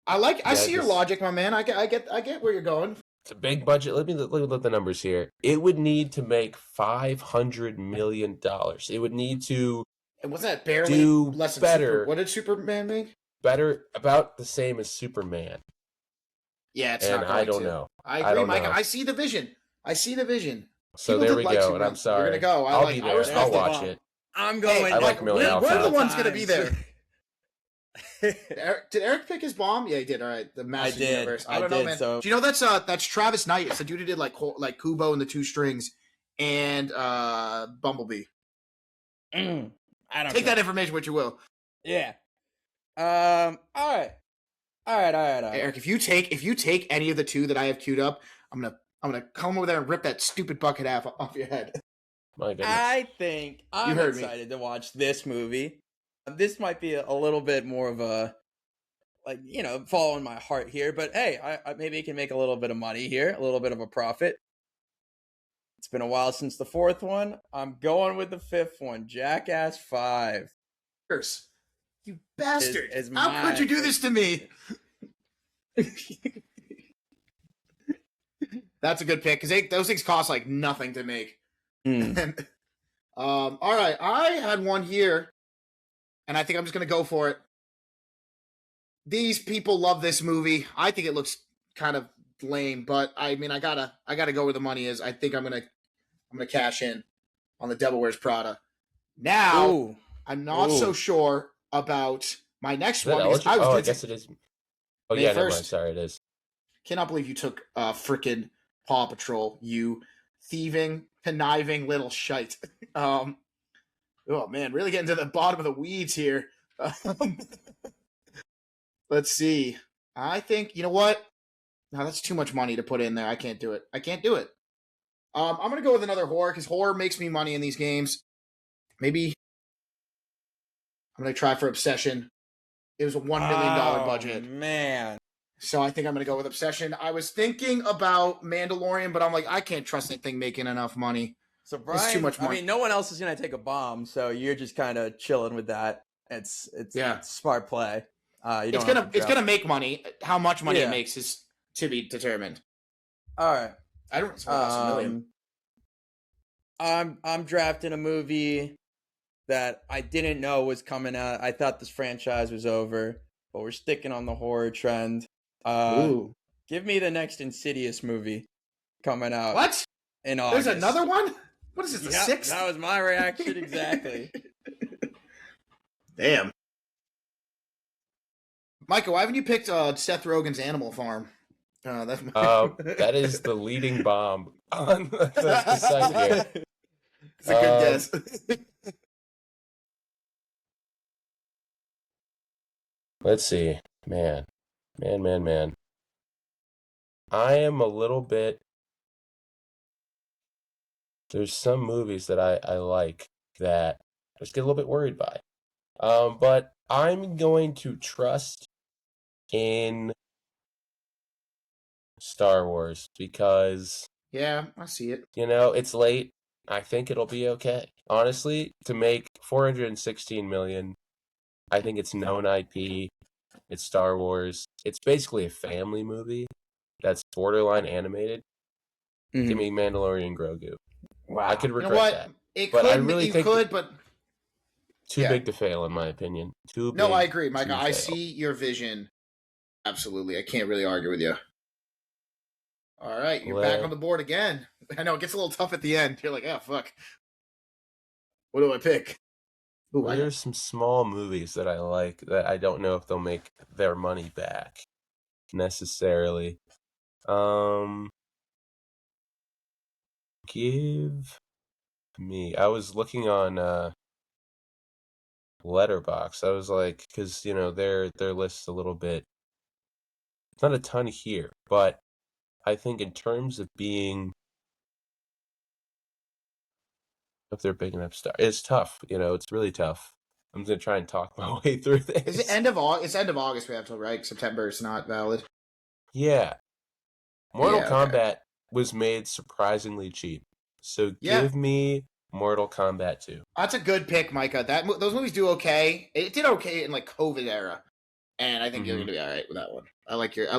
I see your logic, my man. I get where you're going. It's a big budget. Let me look at the numbers here. It would need to make $500 million. It would need to. And wasn't that barely do less than better? What did Superman make? Better, about the same as Superman. Yeah, it's and not going I don't to. know. I agree, Mike. Know. I see the vision. So there we go. And I'm sorry. You're gonna go. I'll be there. I'll watch it. I'm going. I like Millie Alpha. We're the ones gonna be there. Did Eric pick his bomb? Yeah, he did. All right, the Master Universe. I don't know, man. So... Do you know that's Travis Knight? It's the dude who did like Kubo and the Two Strings and Bumblebee. I don't take that information what you will. Yeah. All right. Eric, if you take any of the two that I have queued up, I'm gonna come over there and rip that stupid bucket half off your head. My goodness. I think I'm excited to watch this movie. This might be a little bit more of a, following my heart here, but hey, I maybe it can make a little bit of money here, a little bit of a profit. It's been a while since the fourth one. I'm going with the fifth one, Jackass 5. You bastard! How could you do this to me? That's a good pick because those things cost like nothing to make. And, all right, I had one here, and I think I'm just gonna go for it. These people love this movie. I think it looks kind of lame, but I mean, I gotta go where the money is. I think I'm gonna cash in on The Devil Wears Prada. Now, I'm not so sure about my next one. I guess it is. Oh yeah, never mind. Sorry, it is. Cannot believe you took frickin' Paw Patrol, you thieving, conniving little shite. Oh man, really getting to the bottom of the weeds here. Let's see. I think, you know what? No, that's too much money to put in there. I can't do it. I'm going to go with another horror because horror makes me money in these games. Maybe I'm going to try for Obsession. It was a $1 million budget. Man. So I think I'm going to go with Obsession. I was thinking about Mandalorian, but I'm like, I can't trust that thing making enough money. So Brian, it's too much money. I mean, no one else is going to take a bomb, so you're just kind of chilling with that. It's smart play. It's gonna make money. How much money it makes is to be determined. All right. I don't $1 million. I'm drafting a movie that I didn't know was coming out. I thought this franchise was over, but we're sticking on the horror trend. Give me the next Insidious movie coming out. What? In August. There's another one? What is this, the sixth? That was my reaction exactly. Damn. Michael, why haven't you picked Seth Rogen's Animal Farm? That is the leading bomb on the site here. It's a good guess. Let's see. Man. I am a little bit... There's some movies that I like that I just get a little bit worried by. But I'm going to trust in Star Wars because... Yeah, I see it. It's late. I think it'll be okay. Honestly, to make 416 million, I think it's known IP. It's Star Wars. It's basically a family movie that's borderline animated. Give me Mandalorian Grogu. Wow. I could You know regret what? that. It But I could, really you think could, but too yeah. big to fail, in my opinion. Too big. No, I agree, Micah. to I fail. see your vision. Absolutely. I can't really argue with you. All right, you're back on the board again. I know it gets a little tough at the end. You're like, oh, fuck. What do I pick? Ooh, Well, there's some small movies that I like that I don't know if they'll make their money back necessarily. Give me. I was looking on Letterbox. I was like, because their list's a little bit. It's not a ton here, but I think in terms of being, if they're big enough star, it's tough. It's really tough. I'm gonna try and talk my way through this. Is it end of August? It's end of August we have till, right? September is not valid. Yeah. Mortal Yeah, okay. Kombat was made surprisingly cheap. So Yeah. give me Mortal Kombat 2. That's a good pick, Micah. Those movies do okay. It did okay in like COVID era, and I think you're gonna be all right with that one. I like your.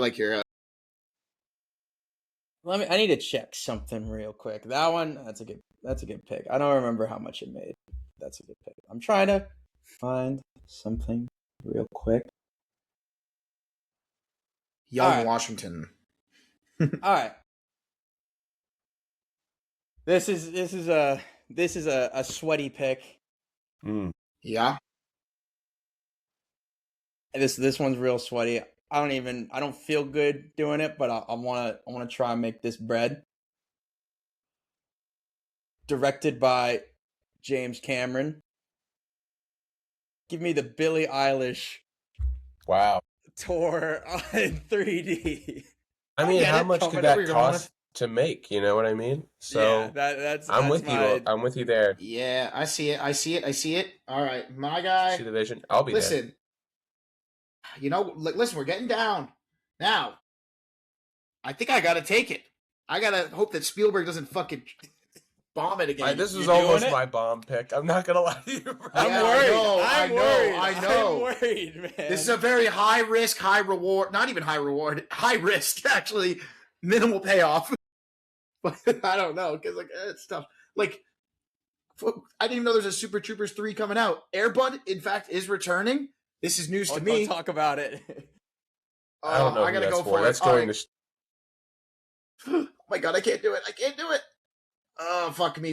I need to check something real quick. That one, that's a good pick. I don't remember how much it made. That's a good pick. I'm trying to find something real quick. Young All right. Washington. All right. This is a sweaty pick. Yeah. This one's real sweaty. I don't feel good doing it, but I want to try and make this bread. Directed by James Cameron. Give me the Billie Eilish Wow. tour in 3D. I mean, how much did that cost to make? You know what I mean? So yeah, I'm with you. I'm with you there. Yeah, I see it. All right, my guy. See the vision. I'll be listen. Listen, we're getting down now. I think I gotta take it. I gotta hope that Spielberg doesn't fucking bomb it again. This is almost my bomb pick. I'm not gonna lie to you, bro. I'm worried. I know. I'm worried, man. This is a very high risk, high reward. Not even high reward. High risk, actually. Minimal payoff. But I don't know, because it's tough. I didn't even know there's a Super Troopers 3 coming out. Air Bud, in fact, is returning. This is news to me. Don't talk about it. I don't know. I gotta go for it. That's going to. Oh my god, I can't do it. Oh, fuck me.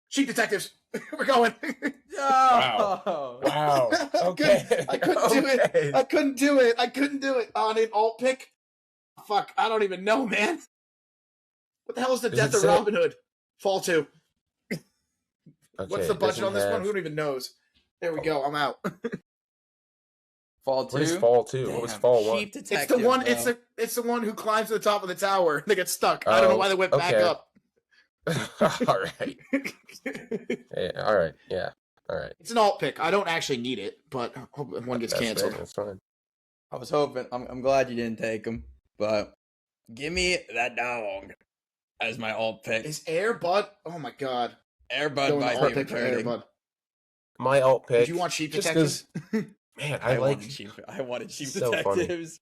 Sheep Detectives. We're going. Wow. Okay. I couldn't do it. On an alt pick. Fuck, I don't even know, man. What the hell is the death of Robin Hood? Fall 2. What's the budget on this one? Who even knows? There we go. I'm out. Fall 2? What is Fall 2? What was Fall 1? It's the one. It's the one who climbs to the top of the tower. They get stuck. I don't know why they went back up. All right. All right. Yeah. All right. It's an alt pick. I don't actually need it, but one gets canceled. That's fine. I was hoping. I'm glad you didn't take him, but give me that dog as my alt pick. Is Air Bud? Oh my god. Air Bud by David Turning. My alt pick. Did you want Sheep Detectives? Man, I wanted Sheep so Detectives.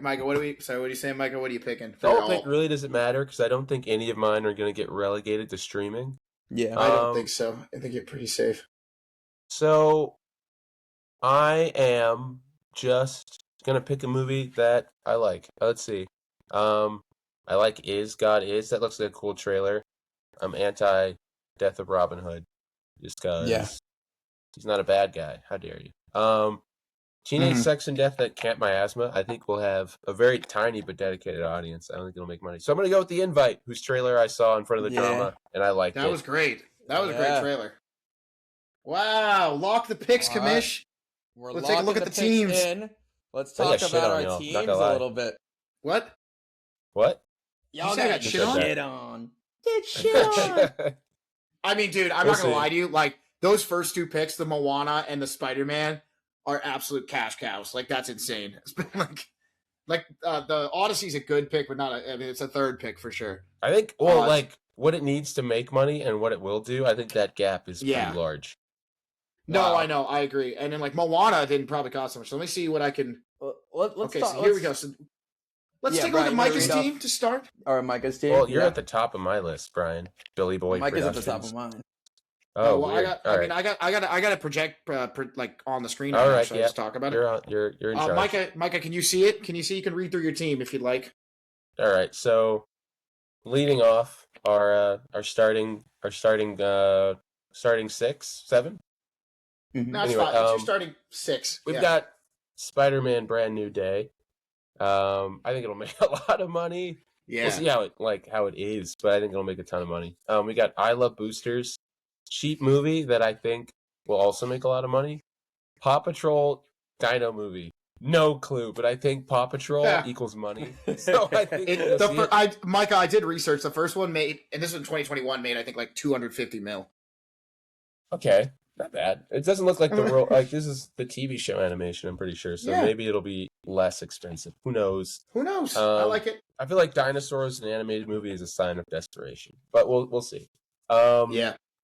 Micah, what are you saying, Micah? What are you picking? The alt pick really doesn't matter because I don't think any of mine are going to get relegated to streaming. Yeah. I don't think so. I think you're pretty safe. So, I am just going to pick a movie that I like. Let's see. I like Is God Is. That looks like a cool trailer. I'm anti Death of Robin Hood just because he's not a bad guy. How dare you? Teenage Sex and Death at Camp Miasma, I think will have a very tiny but dedicated audience. I don't think it'll make money. So I'm going to go with The Invite, whose trailer I saw in front of the drama, and I liked it. That was great. That was a great trailer. Wow. Lock the picks, Kamish. Let's take a look at the teams. Let's talk about our teams a little bit. What? Y'all got shit on. Get shit on. I mean, dude, I'm not going to lie to you. Those first two picks, the Moana and the Spider-Man, are absolute cash cows. That's insane. It's been Like the Odyssey's a good pick, but not. I mean, it's a third pick for sure. I think, well, like what it needs to make money and what it will do, I think that gap is pretty large. No, Wow. I know, I agree. And then like Moana didn't probably cost so much. So let me see what I can. Let's So here we go. So let's take a look at Micah's team to start. Or Micah's team. Well, you're at the top of my list, Brian. Billy Boy Micah's at the Productions. top of mine. Oh, well, weird. I got to project like on the screen. All right, so yeah. let's talk about it. You're in charge. Micah, can you see it? Can you see? You can read through your team if you'd like. All right, so leading off our starting 6, 7. Mm-hmm. That's Anyway, fine. It's your starting 6. We've got Spider-Man: Brand New Day. I think it'll make a lot of money. Yeah. We'll see how it is, but I think it'll make a ton of money. We got I Love Boosters, cheap movie that I think will also make a lot of money. Paw Patrol Dino movie. No clue, but I think Paw Patrol equals money. So I think Micah, I did research. The first one made, and this was in 2021, made I think like 250 mil. Okay, not bad. It doesn't look like the world. Like this is the TV show animation. I'm pretty sure. So maybe it'll be less expensive. Who knows? Who knows? I like it. I feel like dinosaurs in an animated movie is a sign of desperation, but we'll see.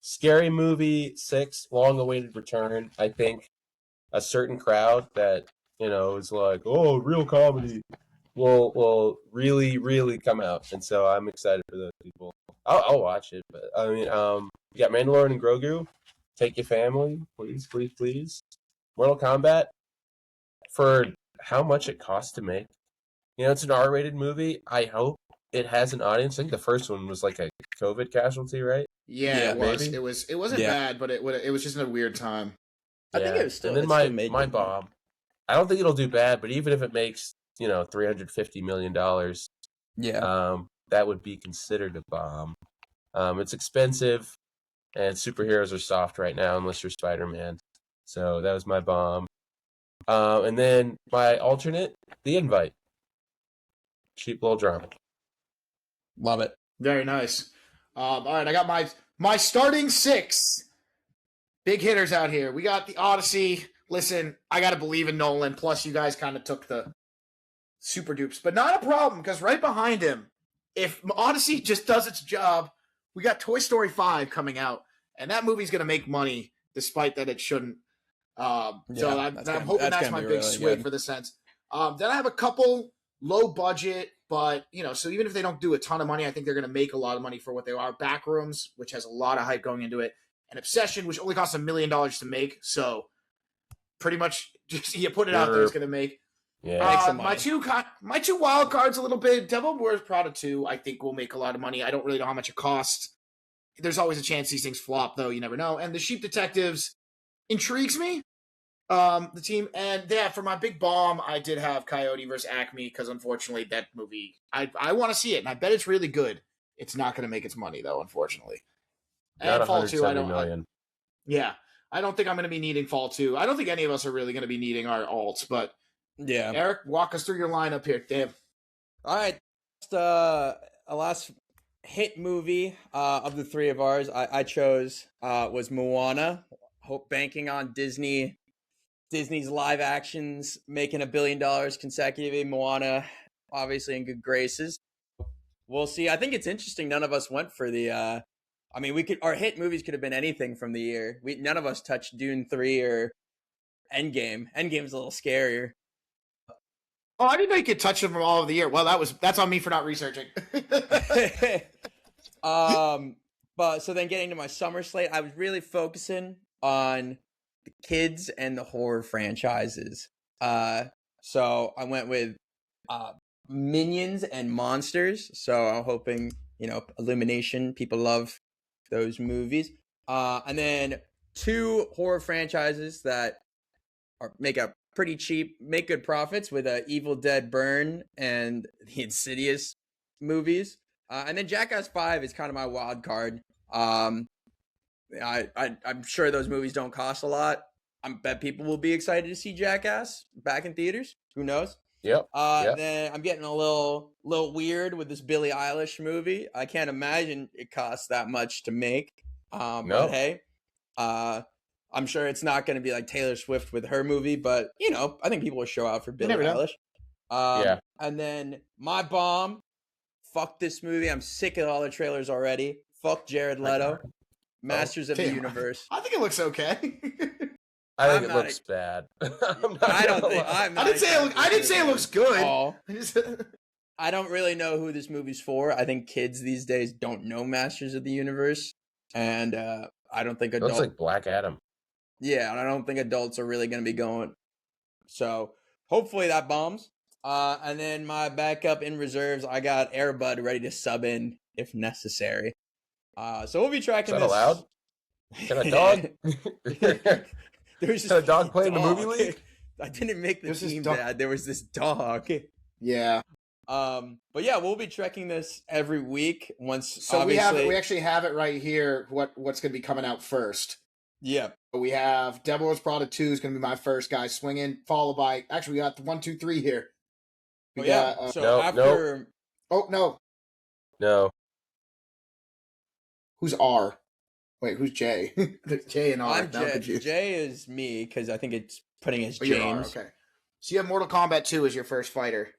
Scary Movie 6, Long Awaited Return. I think a certain crowd that is like, oh, real comedy will really, really come out, and so I'm excited for those people. I'll watch it, but I mean, you got Mandalorian and Grogu. Take your family, please, please, please. Mortal Kombat, for how much it costs to make. It's an R-rated movie. I hope it has an audience. I think the first one was like a COVID casualty, right? Yeah, it was. Maybe? It wasn't bad, but it was just in a weird time. I think it was still. And then my bomb. I don't think it'll do bad, but even if it makes $350 million, that would be considered a bomb. It's expensive, and superheroes are soft right now unless you're Spider-Man. So that was my bomb. And then my alternate, The Invite. Cheap little drama. Love it. Very nice. All right, I got my starting 6 big hitters out here. We got the Odyssey. Listen, I got to believe in Nolan. Plus, you guys kind of took the super dupes, but not a problem because right behind him, if Odyssey just does its job, we got Toy Story 5 coming out, and that movie's going to make money despite that it shouldn't. So I'm hoping that's my big really swing for the sense. Then I have a couple low budget, but so even if they don't do a ton of money, I think they're going to make a lot of money for what they are. Backrooms, which has a lot of hype going into it, and Obsession, which only costs $1 million to make. So pretty much, just you put it out there, it's going to make. Yeah. My two wild cards a little bit. Devil Wears Prada 2, I think will make a lot of money. I don't really know how much it costs. There's always a chance these things flop, though. You never know. And the Sheep Detectives intrigues me. The team, and for my big bomb, I did have Coyote versus Acme because unfortunately that movie, I want to see it, and I bet it's really good. It's not going to make its money though, unfortunately. And Fall 2, I don't. Million. I don't think I'm going to be needing Fall 2. I don't think any of us are really going to be needing our alts, but Eric, walk us through your lineup here. Damn. All right, a last hit movie of the three of ours I chose was Moana. Banking on Disney's live actions making $1 billion consecutively. Moana, obviously in good graces. We'll see. I think it's interesting. None of us went for the. Our hit movies could have been anything from the year. None of us touched Dune 3 or Endgame. Endgame's a little scarier. Oh, I didn't know you could touch them from all of the year. Well, that's on me for not researching. But so then getting to my summer slate, I was really focusing on the kids and the horror franchises. So I went with Minions and Monsters. So I'm hoping, Illumination, people love those movies. And then 2 horror franchises that make a pretty cheap, make good profits with Evil Dead Burn and the Insidious movies. And then Jackass 5 is kind of my wild card. I'm sure those movies don't cost a lot. I bet people will be excited to see Jackass back in theaters. Who knows? Yep. Then I'm getting a little weird with this Billie Eilish movie. I can't imagine it costs that much to make. No. But hey, I'm sure it's not going to be like Taylor Swift with her movie, but I think people will show out for Billie Eilish. Yeah. And then my bomb. Fuck this movie. I'm sick of all the trailers already. Fuck Jared Leto. Masters of the Damn, Universe. I think it looks okay. I think I'm it not looks bad. I'm not I don't gonna think lie. I'm not I didn't say it looks good. all. I just- I don't really know who this movie's for. I think kids these days don't know Masters of the Universe, and I don't think It looks adults. like Black Adam. Yeah, and I don't think adults are really going to be going. So hopefully that bombs. And then my backup in reserves, I got Airbud ready to sub in if necessary. So we'll be tracking Is that this. allowed? Can a dog? There's Can a dog play in the movie league? I didn't make the There's this team, dog- Dad. There was this dog. yeah. But yeah, we'll be trekking this every week. Once, So obviously, we actually have it right here. What's going to be coming out first? yeah, We have Devil Wears Prada 2 is going to be my first guy swinging, followed by actually we got the 1, 2, 3 here. We yeah. got, So Nope, after, oh no, No. who's R? Wait, who's J? There's J and R. I'm Now I'm Jay. confused. Jay is me because I think it's putting as Oh, you're R, James. okay. So you have Mortal Kombat 2 as your first fighter,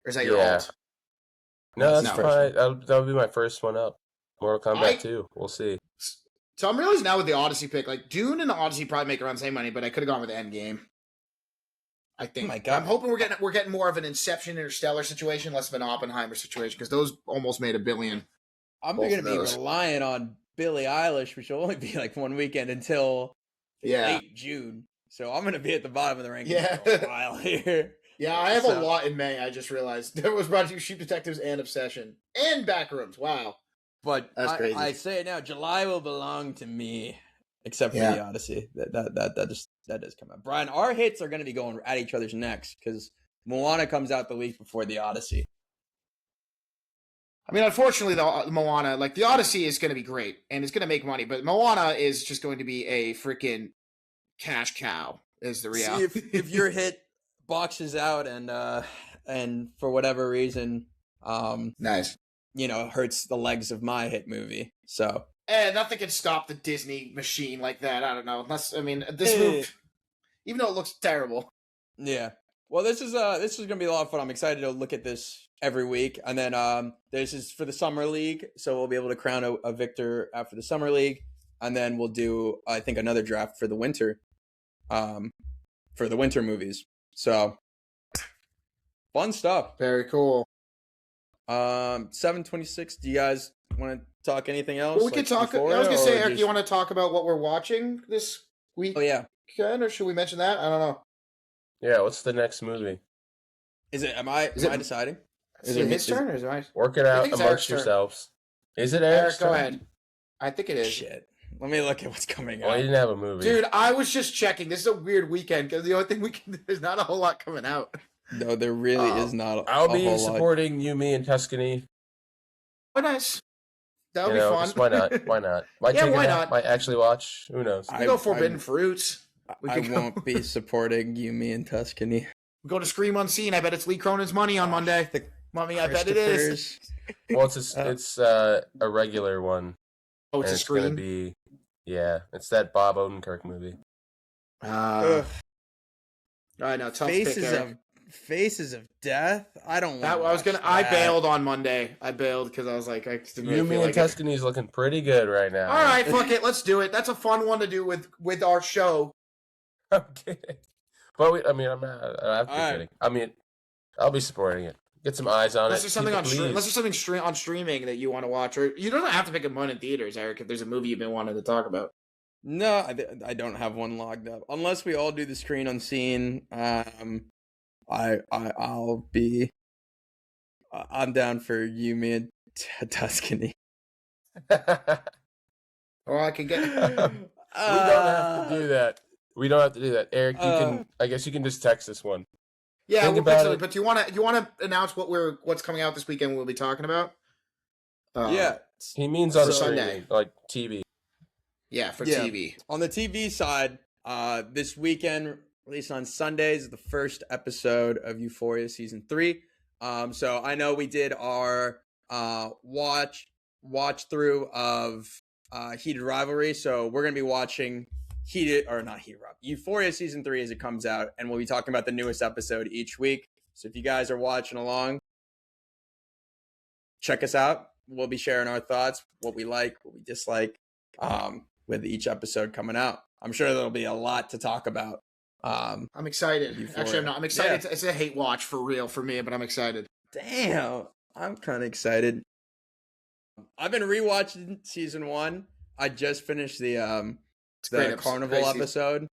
or is that your Yeah. alt? No, that's No. fine. That'll be my first one up. Mortal Kombat I- 2. We'll see. So I'm realizing now with the Odyssey pick, like Dune and the Odyssey probably make around the same money, but I could have gone with Endgame. I think. Oh my God. I'm hoping we're getting more of an Inception Interstellar situation, less of an Oppenheimer situation, because those almost made $1 billion. I'm Both going of to be those. relying on Billie Eilish, which will only be like one weekend until Yeah, late June. So I'm going to be at the bottom of the rankings Yeah. for a while here. yeah. I have So- a lot in May. I just realized there was brought to you Sheep Detectives and Obsession and Backrooms. Wow. But That's crazy. I say it now, July will belong to me, except for Yeah. the Odyssey. That does come out. Brian, our hits are going to be going at each other's necks because Moana comes out the week before the Odyssey. I mean, unfortunately, the Moana, like the Odyssey, is going to be great and it's going to make money, but Moana is just going to be a freaking cash cow. Is the See, reality? if your hit boxes out and for whatever reason, Nice. hurts the legs of my hit movie. So Nothing can stop the Disney machine like that. I don't know. Unless, I mean, this movie, even though it looks terrible. yeah. Well, this is gonna be a lot of fun. I'm excited to look at this every week, and then this is for the summer league, so we'll be able to crown a victor after the summer league, and then we'll do I think another draft for the winter, movies. So fun stuff. Very cool. 7:26. Do you guys want to talk anything else? Well, we could talk. I was Euphoria, going to say, or Eric, just- you want to talk about what we're watching this week? Oh yeah. Or should we mention that? I don't know. Yeah, what's the next movie? Is it? Am I deciding? Is it his turn or is it mine? Work it I out think it's amongst Eric's turn. yourselves. Is it Eric, Eric's go turn? ahead. I think it is. Shit. Let me look at what's coming Well, he out. didn't have a movie. Dude, I was just checking. This is a weird weekend because the only thing there's not a whole lot coming out. No, there really is not. I'll a be whole lot. supporting you, me, and Tuscany. Oh, nice. That would You be know, fun. just why not? Why not? Might Yeah, take a why nap, not? Might actually watch. Who knows? We go Forbidden Fruits. We I could go- won't be supporting you, me, and Tuscany. We go to Scream Unseen. I bet it's Lee Cronin's money on Monday. Mommy, I bet it is. Well, it's a regular one. Oh, it's and a Scream. Gonna be, yeah, it's that Bob Odenkirk movie. Ugh. I know. Tough pick, Eric. Faces of Death. I don't. That, wanna I was watch gonna. I that. bailed on Monday. I bailed because I was like, I just didn't You, really me, feel and like it. Tuscany's looking pretty good right now. All right, fuck it. Let's do it. That's a fun one to do with our show. I'm kidding. But I mean, I'm not. I have to be All right. kidding. I mean, I'll be supporting it. Get some eyes on Unless it. there's something Keep on it pleased. unless there's something on streaming that you want to watch, or you don't have to pick a one in theaters, Eric. If there's a movie you've been wanting to talk about. No, I don't have one logged up. Unless we all do the screen unseen. I'll be. I'm down for you, me, and Tuscany. Or I can get. We don't have to do that. We don't have to do that, Eric. You can. I guess you can just text this one. Yeah, Think we'll about pick something. it. But do you want to announce what's coming out this weekend? We'll be talking about. Yeah. He means on So streaming, Sunday. like TV. Yeah, for Yeah. TV. On the TV side, this weekend, released on Sundays, the first episode of Euphoria season 3. So I know we did our watch through of Heated Rivalry. So we're gonna be watching Euphoria season 3 as it comes out, and we'll be talking about the newest episode each week. So if you guys are watching along, check us out. We'll be sharing our thoughts, what we like, what we dislike, with each episode coming out. I'm sure there'll be a lot to talk about. I'm excited. Euphoria. Actually, I'm not. I'm excited. Yeah. It's a hate watch for real for me, but I'm excited. Damn, I'm kind of excited. I've been rewatching season 1. I just finished the great episode, carnival great episode.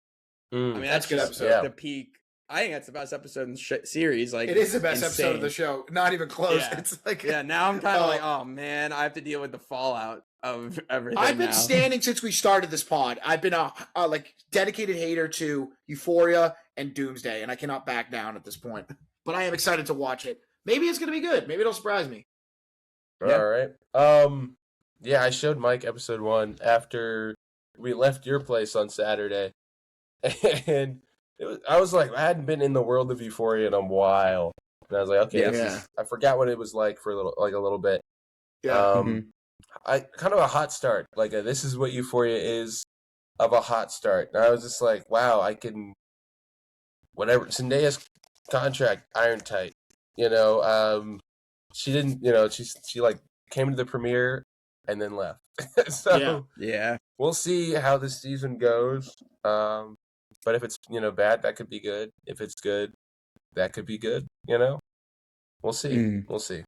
I mean, that's a good just episode. the peak. I think that's the best episode in the series. Like, It is the best episode of insane. the show. Not even close. Yeah. It's like Yeah, now I'm kind of like, oh man, I have to deal with the fallout of everything. I've been now. standing since we started this pod. I've been a like dedicated hater to Euphoria and Doomsday, and I cannot back down at this point. But I am excited to watch it. Maybe it's going to be good. Maybe it'll surprise me. Yeah. All right. Yeah, I showed Mike episode 1 after we left your place on Saturday, and I was like, I hadn't been in the world of Euphoria in a while, and I was like, okay, Yeah. I forgot what it was like for a little bit. Yeah. Mhm. I kind of a hot start. Like this is what Euphoria is, of a hot start. And I was just like, wow, I can. Whatever. Zendaya's contract iron tight. She didn't. She like came to the premiere and then left. So Yeah. we'll see how this season goes. But if it's bad, that could be good. If it's good, that could be good. We'll see. Mm. We'll see.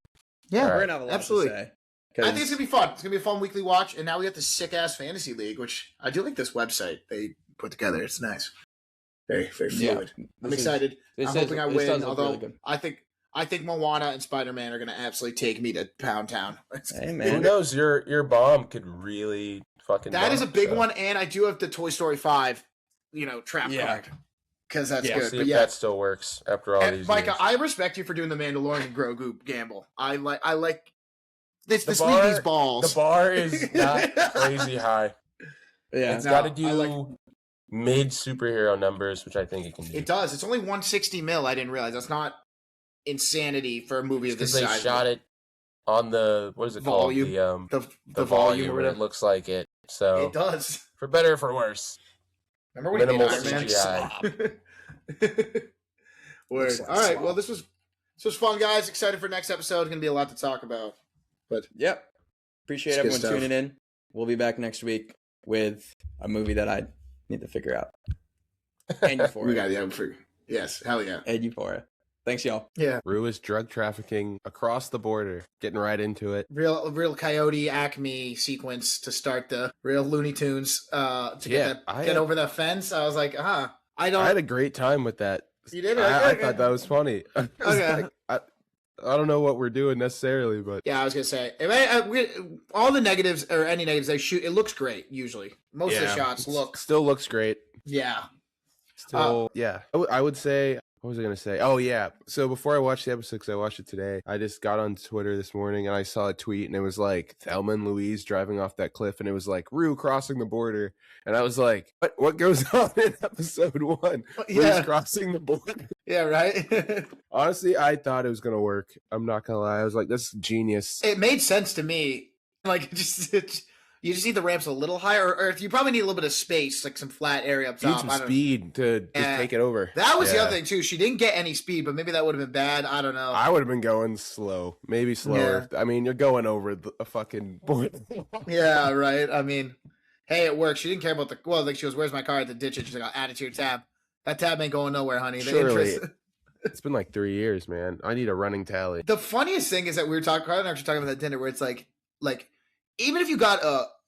Yeah. All We're right. gonna have a lot Absolutely. to say. I think it's going to be fun. It's going to be a fun weekly watch. And now we got the sick ass fantasy league, which I do like this website they put together. It's nice. Very, very fluid. I'm excited. I'm hoping I win. Although I think Moana and Spider-Man are going to absolutely take me to Pound Town. Hey Who man, knows? Your bomb could really fucking. That is a bomb, big so. one, and I do have the Toy Story 5, trap Yeah. card. Because that's We'll good. see But if yeah, that still works after all and these Micah, years. I respect you for doing the Mandalorian and Grogu gamble. I like this. The This bar- league these balls. The bar is not crazy high. yeah. It's No, got to do I like- mid superhero numbers, which I think it can do. It does. It's only 160 mil. I didn't realize that's not insanity for a movie of this Because they size. shot it on the what is it Volume. called? The The volume or and whatever. it looks like it. So It does. for better or for worse. Remember when Minimal he made Iron CGI. Man? Word. Looks like All right. slop. Well, this was fun, guys. Excited for next episode. Going to be a lot to talk about. Yep. Appreciate It's good everyone stuff. tuning in. We'll be back next week with a movie that I need to figure out. And We Euphoria. got the yes. Hell yeah. And Euphoria. Thanks, y'all. Yeah. Rue is drug trafficking across the border, getting right into it. Real Coyote Acme sequence to start the real Looney Tunes get over the fence. I was like, I I had a great time with that. You did? I Okay. thought that was funny. I was Okay. like, I don't know what we're doing necessarily, but Yeah, I was gonna say all the negatives or any negatives they shoot. It looks great usually. Most of the shots look. still looks great. Yeah. Still, yeah. I would say, what was I going to say? Oh, yeah. So before I watched the episode, because I watched it today, I just got on Twitter this morning and I saw a tweet and it was like Thelma and Louise driving off that cliff and it was like Rue crossing the border. And I was like, what goes on in episode 1? Yeah. Rue's crossing the border. Yeah. Right. Honestly, I thought it was going to work. I'm not going to lie. I was like, this is genius. It made sense to me. Like you just need the ramps a little higher, or if you probably need a little bit of space, like some flat area up You need top. some I don't- speed to just Yeah. take it over. That was the Yeah. other thing too. She didn't get any speed, but maybe that would have been bad. I don't know. I would have been going slow, maybe slower. I mean, you're going over a fucking border. Yeah, right. I mean, hey, it works. She didn't care about like she goes, "Where's my car?" At the ditch, and she's like, "I'll add it to your tab." That tab ain't going nowhere, honey. The Surely. interest. It's been like 3 years, man. I need a running tally. The funniest thing is that we were talking. Carl and I were talking about that dinner, where it's like even if you got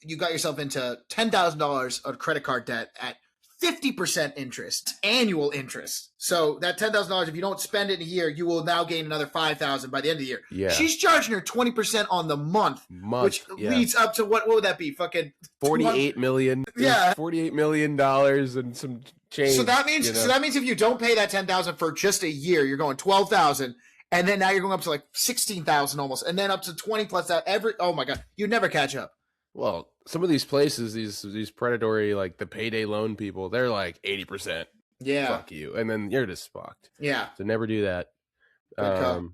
yourself into $10,000 of credit card debt at 50% interest, annual interest. So that $10,000, if you don't spend it in a year, you will now gain another $5,000 by the end of the year. Yeah. She's charging her 20% on the month, which yeah. leads up to what would that be? Fucking 48 million. Yeah. $48 million and some change. So that means if you don't pay that $10,000 for just a year, you're going $12,000, and then now you're going up to like $16,000 almost, and then up to 20 plus that oh my god, you never catch up. Well, some of these places, these predatory, like the payday loan people, they're like 80%. Yeah. Fuck you. And then you're just fucked. Yeah. So never do that. Good call.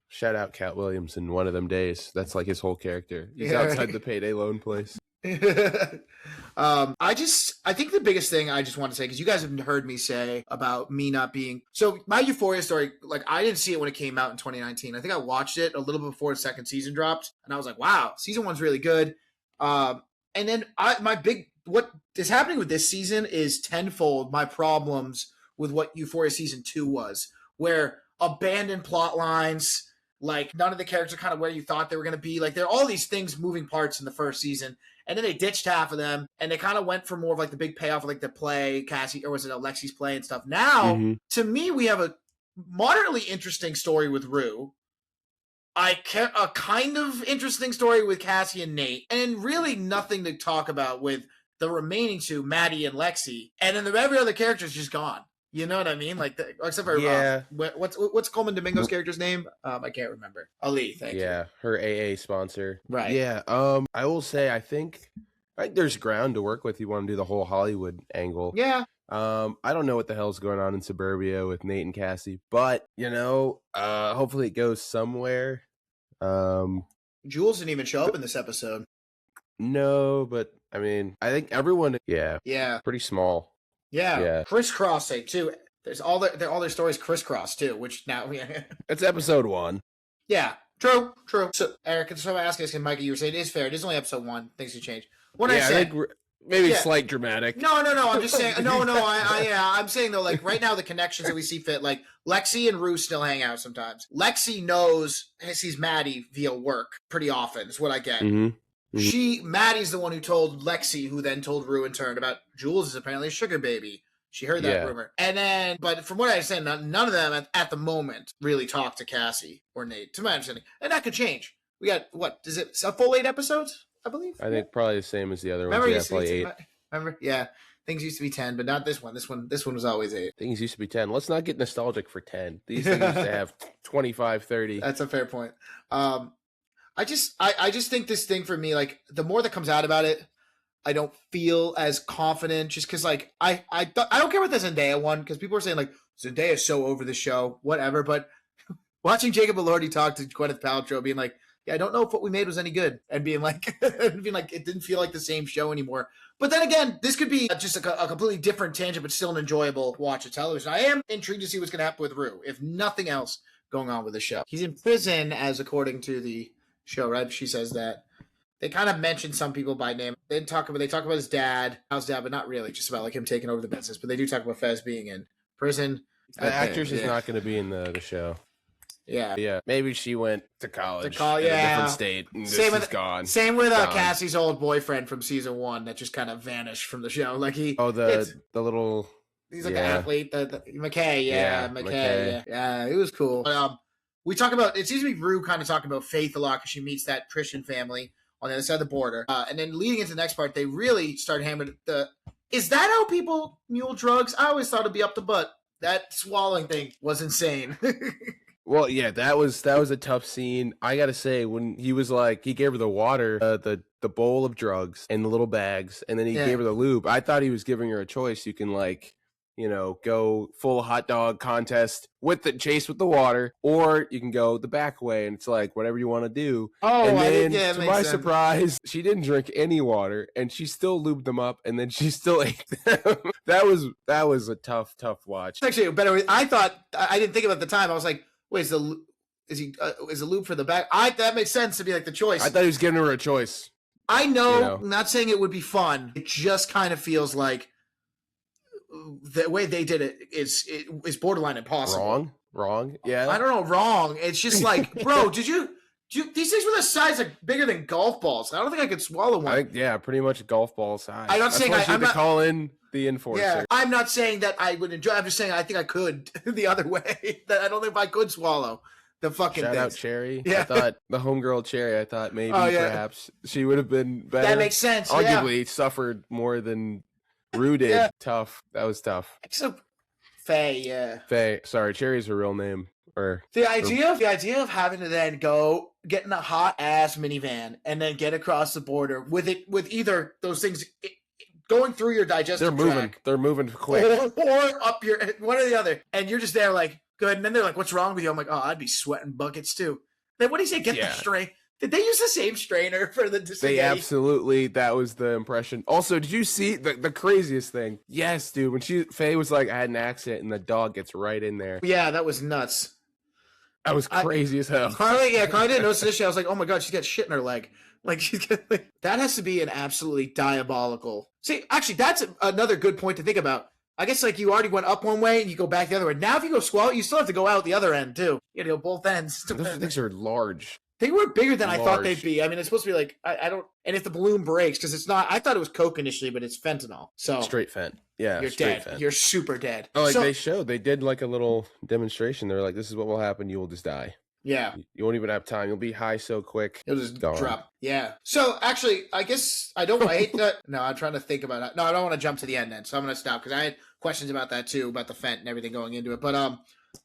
Shout out Cat Williams in One of Them Days. That's like his whole character. He's Yeah, outside right. the payday loan place. I think the biggest thing I just want to say, because you guys have heard me say about me not being so my Euphoria story, like I didn't see it when it came out in 2019. I think I watched it a little bit before the second season dropped, and I was like, wow, season one's really good. And then what is happening with this season is tenfold my problems with what Euphoria season 2 was, where abandoned plot lines, like none of the characters are kind of where you thought they were going to be. Like there are all these things, moving parts in the first season, and then they ditched half of them, and they kind of went for more of like the big payoff of like the play, Cassie, or was it Alexi's play and stuff. Now, to me, we have a moderately interesting story with Rue. A kind of interesting story with Cassie and Nate, and really nothing to talk about with the remaining two, Maddie and Lexi, and then every other character is just gone. You know what I mean? Like, except for what's Coleman Domingo's character's name? I can't remember. Ali, thank you. Yeah, her AA sponsor. Right. Yeah. I will say, I think there's ground to work with. You want to do the whole Hollywood angle. Yeah. I don't know what the hell's going on in suburbia with Nate and Cassie, but hopefully it goes somewhere. Jules didn't even show up in this episode. No, but I mean, I think everyone. Yeah. Pretty small. Yeah. Crisscrossing too. There's all their stories crisscross too, which now it's episode 1. Yeah. True. So Eric, so I'm asking this, and Mikey, you were saying it is fair. It is only episode 1. Things can change. I think maybe slight dramatic. No. I'm just saying. No. I'm saying though, like right now, the connections that we see fit, like Lexi and Rue still hang out sometimes. Lexi sees Maddie via work pretty often. Is what I get. Maddie's the one who told Lexi, who then told Rue in turn about Jules is apparently a sugar baby. She heard that rumor. And then, but from what I understand, none of them at the moment really talk to Cassie or Nate, to my understanding. And that could change. We got, is it a full 8 episodes, I believe? I think probably the same as the other ones. Remember, probably 8. Remember? Yeah. Things used to be 10, but not this one. This one was always 8. Things used to be 10. Let's not get nostalgic for 10. These things used to have 25, 30. That's a fair point. I just think this thing for me, like the more that comes out about it, I don't feel as confident just because like I don't care about the Zendaya one because people are saying like Zendaya is so over the show, whatever. But watching Jacob Elordi talk to Gwyneth Paltrow, being like, yeah, I don't know if what we made was any good, and being like it didn't feel like the same show anymore. But then again, this could be just a completely different tangent, but still an enjoyable watch of television. I am intrigued to see what's going to happen with Rue, if nothing else going on with the show. He's in prison, as according to the show, right? She says that they kind of mentioned some people by name. They talk about his dad, but not really, just about like him taking over the business. But they do talk about Fez being in prison. The actress is not going to be in the show. Yeah. Maybe she went to college in a different state. And is gone. Same with Cassie's old boyfriend from season 1 that just kind of vanished from the show. Like the little. He's like an athlete. The McKay. McKay. Yeah, it was cool. But, we talk about, it seems to be Rue kind of talking about faith a lot because she meets that Christian family on the other side of the border. And then leading into the next part, they really start hammering is that how people mule drugs? I always thought it'd be up the butt. That swallowing thing was insane. Well, yeah, that was a tough scene. I got to say, when he was like, he gave her the water, the bowl of drugs and the little bags, and then he gave her the lube. I thought he was giving her a choice. You can go full hot dog contest with the chase with the water, or you can go the back way, and it's like whatever you want to do. Oh, and then, to my surprise, she didn't drink any water, and she still lubed them up, and then she still ate them. That was a tough watch. It's actually a better way. I thought, I didn't think of it at the time. I was like, wait, is the lube for the back? That makes sense to be like the choice. I thought he was giving her a choice. I know. I'm not saying it would be fun. It just kind of feels like the way they did it is borderline impossible. Wrong. Yeah. I don't know. Wrong. It's just like, bro, did you these things were the size of bigger than golf balls. I don't think I could swallow one. Pretty much golf ball size. I'm not saying I'm not call in the enforcer. Yeah, I'm not saying that I would enjoy. I'm just saying I think I could the other way. That I don't think if I could swallow the fucking Shout things. out Cherry. Yeah. I thought the homegirl Cherry. I thought maybe perhaps she would have been better. That makes sense. Arguably suffered more than Rue did. Yeah. Tough. That was tough. So Faye, yeah. Faye. Sorry, Cherry's her real name. The idea of having to then go get in a hot ass minivan and then get across the border with either those things going through your digestive tract. They're moving quick. Or up your one or the other. And you're just there like, good. And then they're like, what's wrong with you? I'm like, oh, I'd be sweating buckets too. Then what do you say? Get the straight. Did they use the same strainer for the They spaghetti? absolutely, that was the impression. Also, did you see the craziest thing? Yes, dude. When Faye was like, I had an accident, and the dog gets right in there. Yeah, that was nuts. That was crazy as hell. Carly didn't notice this shit. I was like, oh my god, she's got shit in her leg. Like she's got, like, that has to be an absolutely diabolical. See, actually, that's another good point to think about. I guess like you already went up one way and you go back the other way. Now, if you go swallow, you still have to go out the other end too. You know, both ends. Those things are large. They were bigger than I thought Large. they'd be. I mean, it's supposed to be like I don't. And if the balloon breaks, because it's not, I thought it was coke initially, but it's fentanyl. So Straight fent. Yeah, you're straight dead. fent. You're super dead. Oh, like So- they did like a little demonstration. They were like, this is what will happen. You will just die. Yeah. You won't even have time. You'll be high so quick. It'll just Gone. drop. Yeah. So actually, I guess I hate that. No, I'm trying to think about it. No, I don't want to jump to the end then. So I'm going to stop because I had questions about that too, about the fent and everything going into it. But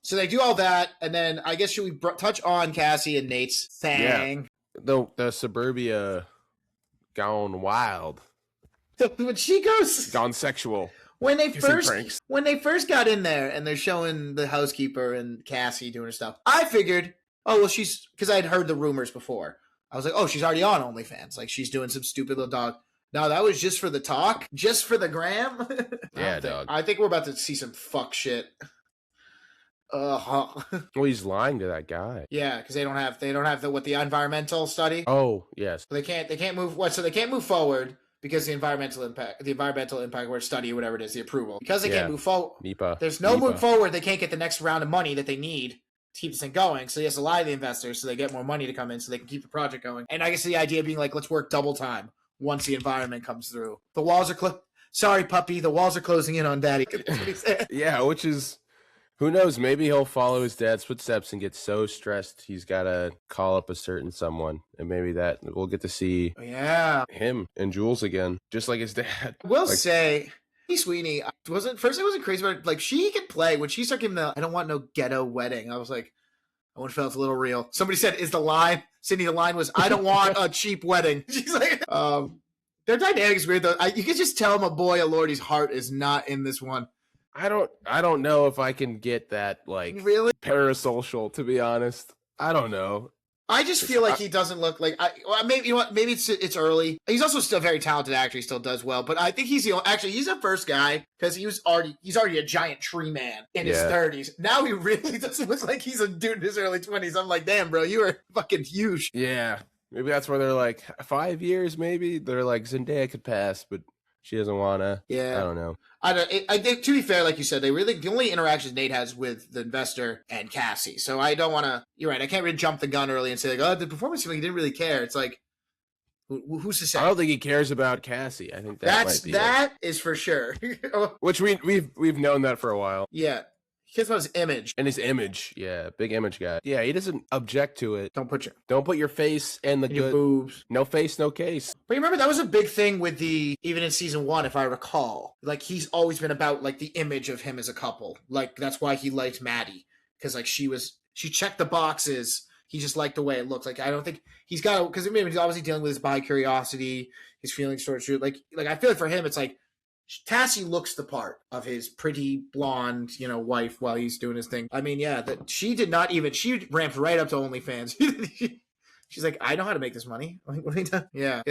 so they do all that, and then I guess should we touch on Cassie and Nate's thing? The suburbia gone wild, When she goes, gone sexual. when they Kissing first got in there and they're showing the housekeeper and Cassie doing her stuff, I figured, oh well, she's, because I had heard the rumors before. I was like, oh, she's already on OnlyFans, like she's doing some stupid little dog. No, that was just for the talk, just for the gram. Yeah, dog. I think we're about to see some fuck shit. Well, he's lying to that guy. Yeah, because they don't have the environmental study. Oh, yes. So they can't move what? So they can't move forward because the environmental impact or study or whatever it is, the approval. Because they can't move forward. NEPA. There's no move NEPA. forward. They can't get the next round of money that they need to keep this thing going. So he has to lie to the investors so they get more money to come in so they can keep the project going. And I guess the idea being like, let's work double time once the environment comes through. The walls are Sorry, puppy. The walls are closing in on daddy. That's what he said. Yeah, which is, who knows? Maybe he'll follow his dad's footsteps and get so stressed he's got to call up a certain someone. And maybe that we'll get to see Yeah. him and Jules again, just like his dad. I will Like- say, Sweeney I wasn't crazy about it. Like she could play when she started giving the I don't want no ghetto wedding. I was like, I would have felt a little real. Somebody said, "Is the line?" Sydney, the line was, "I don't want a cheap wedding." She's like, their dynamic is weird though. You can just tell my boy Lordy's heart is not in this one. I don't know if I can get that like Really? parasocial, to be honest. I don't know. I just feel like he doesn't look like. Maybe you know what? Maybe it's early. He's also still a very talented actor. He still does well, but I think he's he's the first guy because he's already a giant tree man in his 30s. Now he really doesn't look like he's a dude in his early 20s. I'm like, damn, bro, you are fucking huge. Yeah, maybe that's where they're like 5 years. Maybe they're like Zendaya could pass, but she doesn't wanna. Yeah, I don't know. I think to be fair, like you said, the only interactions Nate has with the investor and Cassie. So I don't want to. You're right. I can't really jump the gun early and say like, oh, the performance he didn't really care. It's like, who's to say? I don't think he cares about Cassie. I think that is for sure. Which we've known that for a while. Yeah, he cares about his image. And his image, yeah, big image guy. Yeah, he doesn't object to it. Don't put your face and the your good boobs. No face, no case. But you remember that was a big thing with even in season 1, if I recall. Like he's always been about like the image of him as a couple. Like that's why he liked Maddie because like she checked the boxes. He just liked the way it looked. Like I don't think he's got because he's obviously dealing with his bi curiosity, his feelings towards truth. Like I feel like for him, it's like Cassie looks the part of his pretty blonde, wife while he's doing his thing. I mean, yeah, that she did not even. She ramped right up to OnlyFans. She's like, I know how to make this money. Like, what are you doing? Yeah.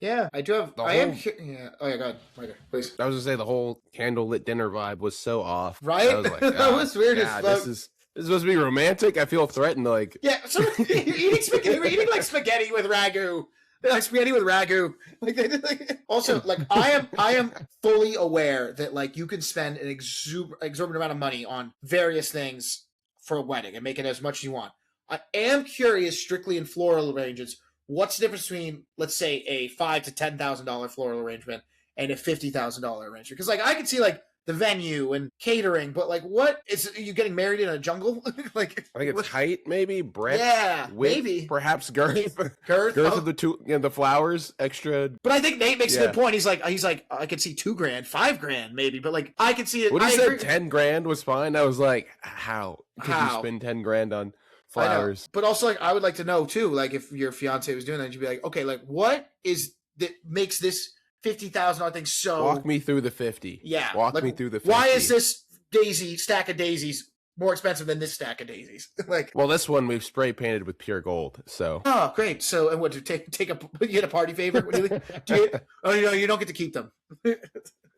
Yeah, I do have. Yeah. Oh yeah, go ahead, Micah, please. I was gonna say the whole candlelit dinner vibe was so off. Right? I was like, that was weird as God, fuck. this is supposed to be romantic. I feel threatened. Like, Yeah, so eating spaghetti. We're eating like spaghetti with ragu. They're like spaghetti with ragu. Like they did. Like, also, like I am fully aware that like you can spend an exorbitant amount of money on various things for a wedding and make it as much as you want. I am curious, strictly in floral arrangements, what's the difference between, let's say, a $5,000 to $10,000 floral arrangement and a $50,000 arrangement? Because like I could see like the venue and catering, but like, what is you getting married in a jungle? Like, I think it's height, maybe breadth, yeah, width, maybe perhaps girth, girth of the two, the flowers, extra. But I think Nate makes a good point. He's like, I could see $2,000, $5,000 maybe, but like I could see it. When he I said agree. 10 grand was fine, I was like, how could you spend 10 grand on flowers? But also, like, I would like to know too, like, if your fiance was doing that, you'd be like, okay, like, what is that makes this $50,000 thing so? Walk me through the 50. Yeah, Walk like, me through the 50. Why is this stack of daisies more expensive than this stack of daisies. Like, Well, this one we've spray painted with pure gold. So oh, great. So, and what, to take a, you get a party favor? What do you, oh, you don't get to keep them.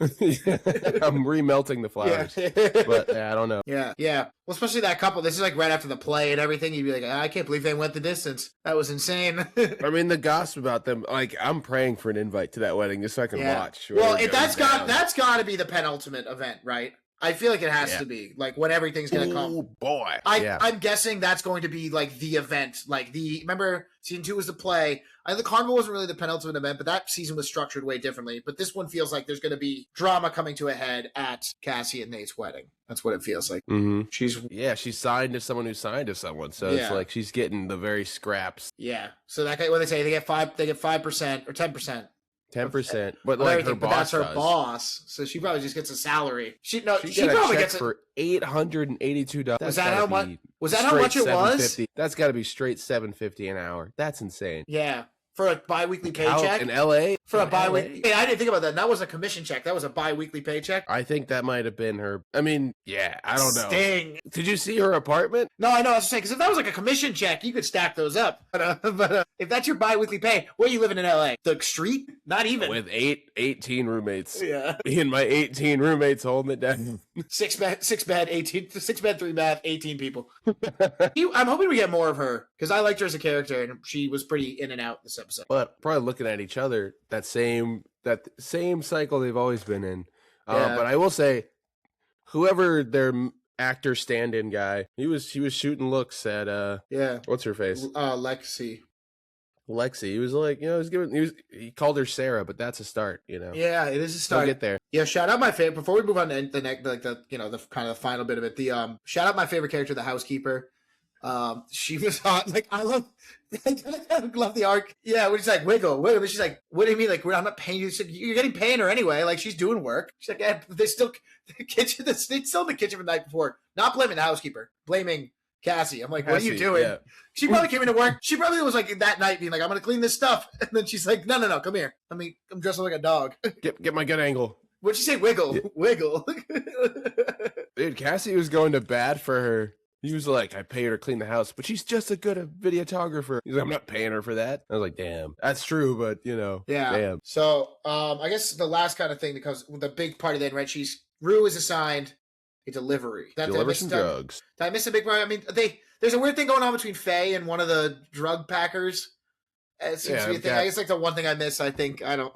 I'm remelting the flowers. Yeah. But I don't know. Yeah. Well, especially that couple. This is like right after the play and everything. You'd be like, I can't believe they went the distance. That was insane. I mean, the gossip about them, like, I'm praying for an invite to that wedding just so I can watch. Well, whatever that's goes down. that's got to be the penultimate event, right? I feel like it has to be like when everything's gonna come. Oh boy! I'm guessing that's going to be like the event. Like remember season 2 was the play. The carnival wasn't really the penultimate event, but that season was structured way differently. But this one feels like there's going to be drama coming to a head at Cassie and Nate's wedding. That's what it feels like. Mm-hmm. She's signed to someone who signed to someone, so it's like she's getting the very scraps. Yeah. So that guy, what they say, they get 5% or 10%. 10%, but like her boss, but that's her does. boss, so she probably just gets a salary. She probably gets for $882. Was that how much? Was that how much it was? That's got to be straight $750 an hour. That's insane. Yeah, for a biweekly paycheck in LA. For a biweekly, hey, I didn't think about that. That was a commission check. That was a biweekly paycheck. I think that might have been her. I mean, yeah, I don't know. Sting. Did you see her apartment? No, I know. I was saying because if that was like a commission check, you could stack those up. But if that's your biweekly pay, where are you living in LA? The street? Not even. With 18 roommates. Yeah. Me and my 18 roommates holding it down. 6 bed, 3 bath, 18 people. I'm hoping we get more of her because I liked her as a character and she was pretty in and out this episode. But probably looking at each other, that same cycle they've always been in. But I will say, whoever their actor stand-in guy, he was shooting looks at what's her face, Lexi. He was like, he called her Sarah, but that's a start, Yeah, it is a start. We'll get there. Yeah, shout out my favorite. Before we move on to the next, like the the kind of the final bit of it. The shout out my favorite character, the housekeeper. She was hot. Like I love the arc. Yeah, when she's like wiggle. And she's like, what do you mean? Like I'm not paying you. You're getting paying her anyway. Like she's doing work. She's like, yeah, they still the kitchen. They're still in the kitchen from the night before. Not blaming the housekeeper, blaming Cassie. I'm like, what are you doing? Yeah. She probably came into work. She probably was like that night being like, I'm gonna clean this stuff. And then she's like, no, come here. I'm dressed like a dog. Get my good angle. What'd she say? Wiggle, wiggle. Dude, Cassie was going to bat for her. He was like, I pay her to clean the house, but she's just a good videographer. He's like, I'm not paying her for that. I was like, damn, that's true, but yeah. Damn. So, I guess the last kind of thing that comes with the big party then, right? Rue is assigned a delivery. Deliver some drugs. Did I miss a big part? I mean, there's a weird thing going on between Faye and one of the drug packers. It seems to be a thing. I guess like the one thing I miss, I think, I don't.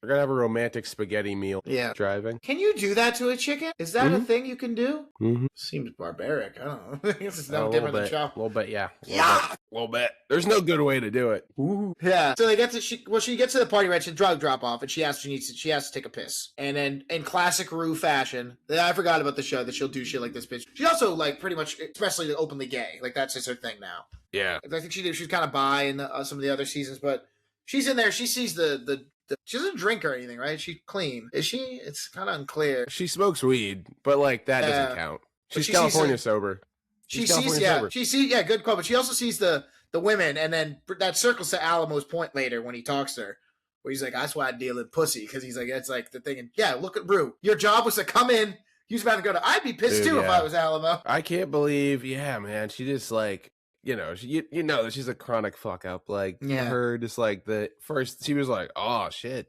We're gonna have a romantic spaghetti meal. Yeah. Driving. Can you do that to a chicken? Is that a thing you can do? Mm-hmm. Seems barbaric. I don't know. I guess it's no different than chow. A little bit, yeah. A little bit. There's no good way to do it. Ooh. Yeah. So they get to she gets to the party, right? It's a drug drop off, and she has to take a piss. And then in classic Rue fashion, I forgot about the show that she'll do shit like this bitch. She's also like pretty much, especially openly gay. Like that's just her thing now. Yeah. I think she's kind of bi in some of the other seasons, but she's in there. She sees she doesn't drink or anything, right? She's clean. Is she? It's kind of unclear. She smokes weed, but like that doesn't count. She's California sober. She sees, good quote. But she also sees the women, and then that circles to Alamo's point later when he talks to her, where he's like, "That's why I deal in pussy," because he's like, "It's like the thing." And yeah, look at Rue. Your job was to come in. Use about to go to. I'd be pissed too if I was Alamo. I can't believe. Yeah, man. She just like. You know that she's a chronic fuck up. Like her, just like the first, she was like, "Oh shit,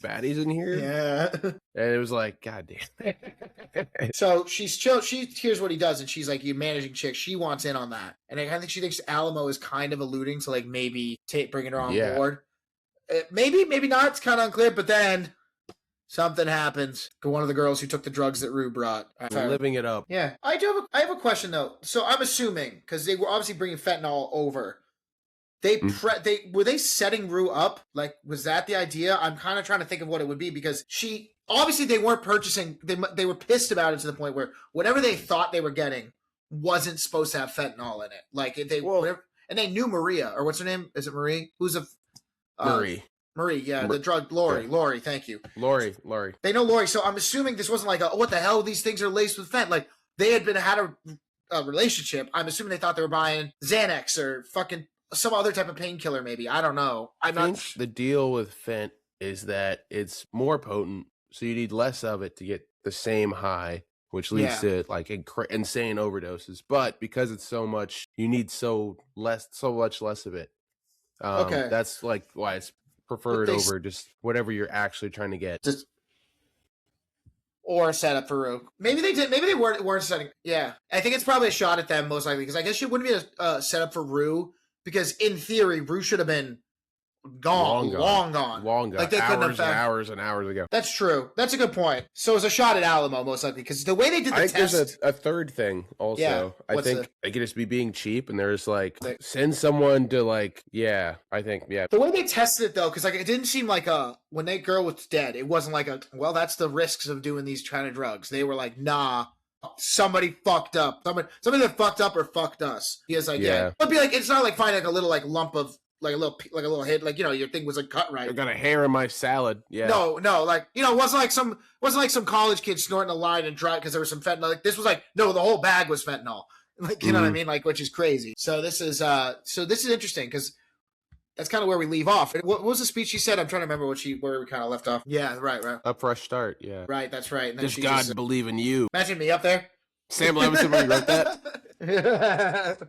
baddies in here." Yeah, and it was like, God damn. So she's chill. She hears what he does, and she's like, "You managing chick." She wants in on that, and I think she thinks Alamo is kind of alluding to like maybe bringing her on board. Maybe not. It's kind of unclear. But then something happens to one of the girls who took the drugs that Rue brought. Living it up. Yeah. I have a question, though. So I'm assuming, because they were obviously bringing fentanyl over, were they setting Rue up? Like, was that the idea? I'm kind of trying to think of what it would be, because obviously they weren't purchasing, they were pissed about it to the point where whatever they thought they were getting wasn't supposed to have fentanyl in it. Like, and they knew Maria, or what's her name? Is it Marie? Marie, yeah, the drug, Lori, thank you. Lori. They know Lori, so I'm assuming this wasn't like, what the hell, these things are laced with fent. Like, they had had a relationship. I'm assuming they thought they were buying Xanax or fucking some other type of painkiller, maybe. I don't know. I think the deal with fent is that it's more potent, so you need less of it to get the same high. which leads to like insane overdoses. But because it's so much, you need so much less of it. Okay. That's like why it's preferred over just whatever you're actually trying to get. Or set up for Rue. Maybe they did. Maybe they weren't setting. Yeah, I think it's probably a shot at them most likely because I guess it wouldn't be a setup for Rue because in theory Rue should have been long gone. Like they couldn't have hours and hours ago. That's true. That's a good point. So it's a shot at Alamo most likely because the way they did the test. There's a third thing also. Yeah, I think they could just be being cheap and there's like send someone to like I think the way they tested it though because like it didn't seem like when that girl was dead it wasn't like well that's the risks of doing these kind of drugs. They were like nah. Somebody fucked up. Somebody that fucked up or fucked us. He was like, yeah. It'd be like it's not like finding like a little like lump of like a little hit, like your thing was like cut right. I got a hair in my salad. Yeah. No, like it wasn't like some college kid snorting a line and dry because there was some fentanyl. Like this was like no, the whole bag was fentanyl. Like you know what I mean, like which is crazy. So this is interesting because that's kind of where we leave off. What was the speech she said? I'm trying to remember where we kind of left off. Yeah, right. A fresh start. Yeah. Right, that's right. And then just God believe in you. Imagine me up there. Sam Levinson really wrote that.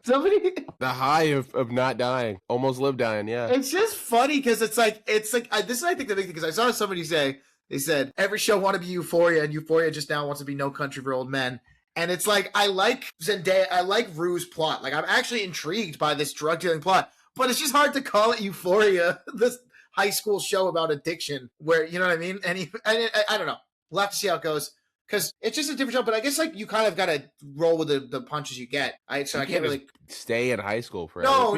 Somebody. The high of not dying, almost live dying. Yeah. It's just funny because it's like this is I think the big thing because I saw somebody say they said every show want to be Euphoria and Euphoria just now wants to be No Country for Old Men. And it's like I like Zendaya, I like Rue's plot. Like I'm actually intrigued by this drug dealing plot, but it's just hard to call it Euphoria, this high school show about addiction, where you know what I mean. And I don't know. We'll have to see how it goes. Because it's just a different show, but I guess like you kind of got to roll with the punches you get. I can't really stay in high school forever.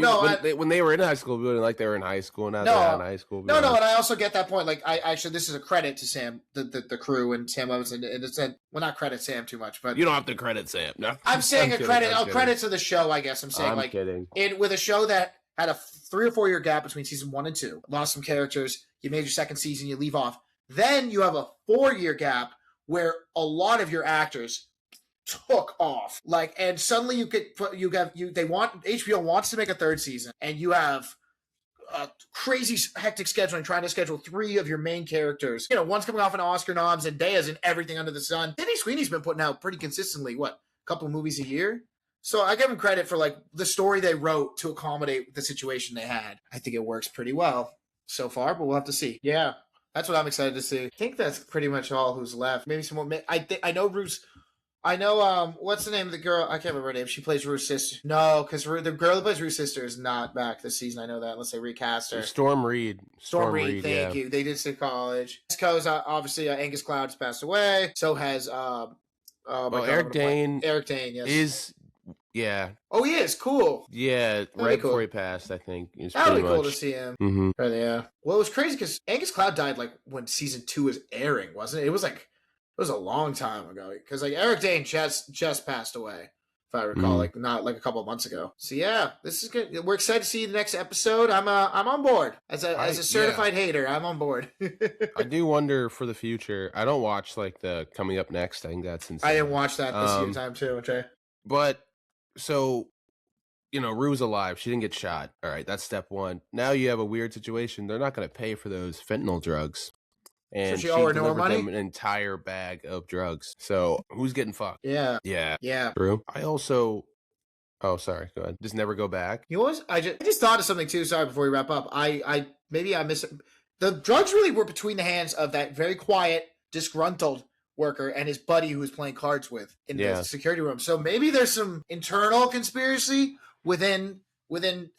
When they were in high school, people didn't like they were in high school. Now they're out of high school. And I also get that point. Like I actually, this is a credit to Sam, the crew, and Sam Levinson. And it's well, not credit Sam too much, but you don't have to credit Sam. No, I'm saying credit to the show. I guess I'm saying like kidding. With a show that had a 3 or 4 year gap between season 1 and 2, lost some characters. You made your second season, you leave off. Then you have a 4-year gap where a lot of your actors took off, like, and suddenly HBO wants to make a 3rd season, and you have a crazy hectic scheduling, trying to schedule 3 of your main characters. You know, one's coming off an Oscar noms, and Zendaya's in everything under the sun. Sydney Sweeney's been putting out pretty consistently, a couple of movies a year? So I give him credit for like the story they wrote to accommodate the situation they had. I think it works pretty well so far, but we'll have to see. Yeah. That's what I'm excited to see. I think that's pretty much all who's left. Maybe some more. I know Rue's. I know. What's the name of the girl? I can't remember her name. She plays Rue's sister. No, because the girl that plays Rue's sister is not back this season. I know that unless they recast her. Storm Reed. Storm Reed. Thank you. They did say college. Co's obviously Angus Cloud's passed away. So has Eric Dane. Eric Dane. Yes. Is. Yeah. Oh, he is cool. Yeah, right before he passed, I think. That would be cool to see him. Mm-hmm. Yeah. Well, it was crazy because Angus Cloud died like when season 2 was airing, wasn't it? It was a long time ago because like Eric Dane just passed away, if I recall, like not like a couple of months ago. So yeah, this is good. We're excited to see the next episode. I'm on board as a certified hater. I'm on board. I do wonder for the future. I don't watch like the coming up next. I think that's insane. I didn't watch that this year time too. Okay, but. So, Rue's alive. She didn't get shot. All right, that's step 1. Now you have a weird situation. They're not going to pay for those fentanyl drugs. And so she owe her no delivered money? them an entire bag of drugs. So who's getting fucked? Yeah. True. I also... Oh, sorry. Go ahead. Just never go back. You know what? I just thought of something too. Sorry, before we wrap up. I miss it. The drugs really were between the hands of that very quiet, disgruntled worker and his buddy who was playing cards with in the security room. So maybe there's some internal conspiracy within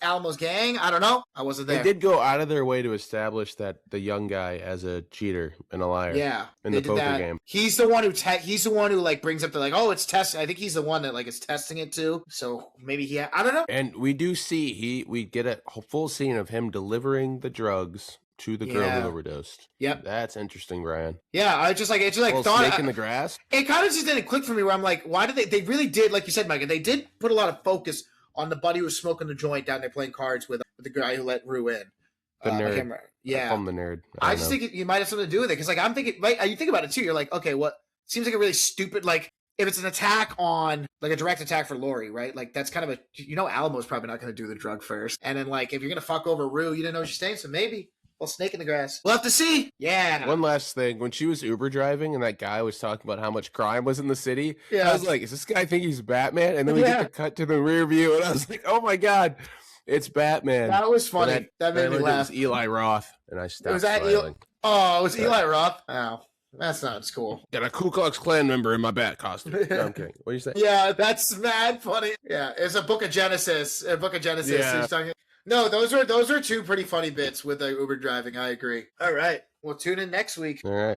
Alamo's gang. I don't know. I wasn't there. They did go out of their way to establish that the young guy as a cheater and a liar. Yeah, in the poker game. He's the one who like brings up the like, oh, it's test. I think he's the one that like is testing it too. So maybe I don't know. And we do see we get a full scene of him delivering the drugs to the girl who overdosed. Yep. That's interesting, Brian. Yeah, it's just like thought snake in the grass. It kind of just didn't click for me where I'm like, why did they really did, like you said, Mike, they did put a lot of focus on the buddy who was smoking the joint down there playing cards with the guy who let Rue in. The nerd. Yeah. I'm the nerd. I just think you might have something to do with it. Because like I'm thinking, right, you think about it too, you're like, okay, what seems like a really stupid, like if it's an attack on, like a direct attack for Lori, right? Like that's kind of Alamo's probably not going to do the drug first. And then like, if you're going to fuck over Rue, you didn't know she's staying, so maybe Little snake in the grass. We'll have to see. Yeah. One last thing. When she was Uber driving and that guy was talking about how much crime was in the city, I was like, is this guy think he's Batman? And then we get the cut to the rear view, and I was like, oh my God, it's Batman. That was funny. That made me laugh. It was Eli Roth, and I stopped Was that smiling. it was Eli Roth? Oh, that's not as cool. Got a Ku Klux Klan member in my bat costume. No, I'm kidding. What do you say? Yeah, that's mad funny. Yeah, it's a Book of Genesis. Yeah. He's talking. No, those are two pretty funny bits with the Uber driving. I agree. All right, we'll tune in next week. All right.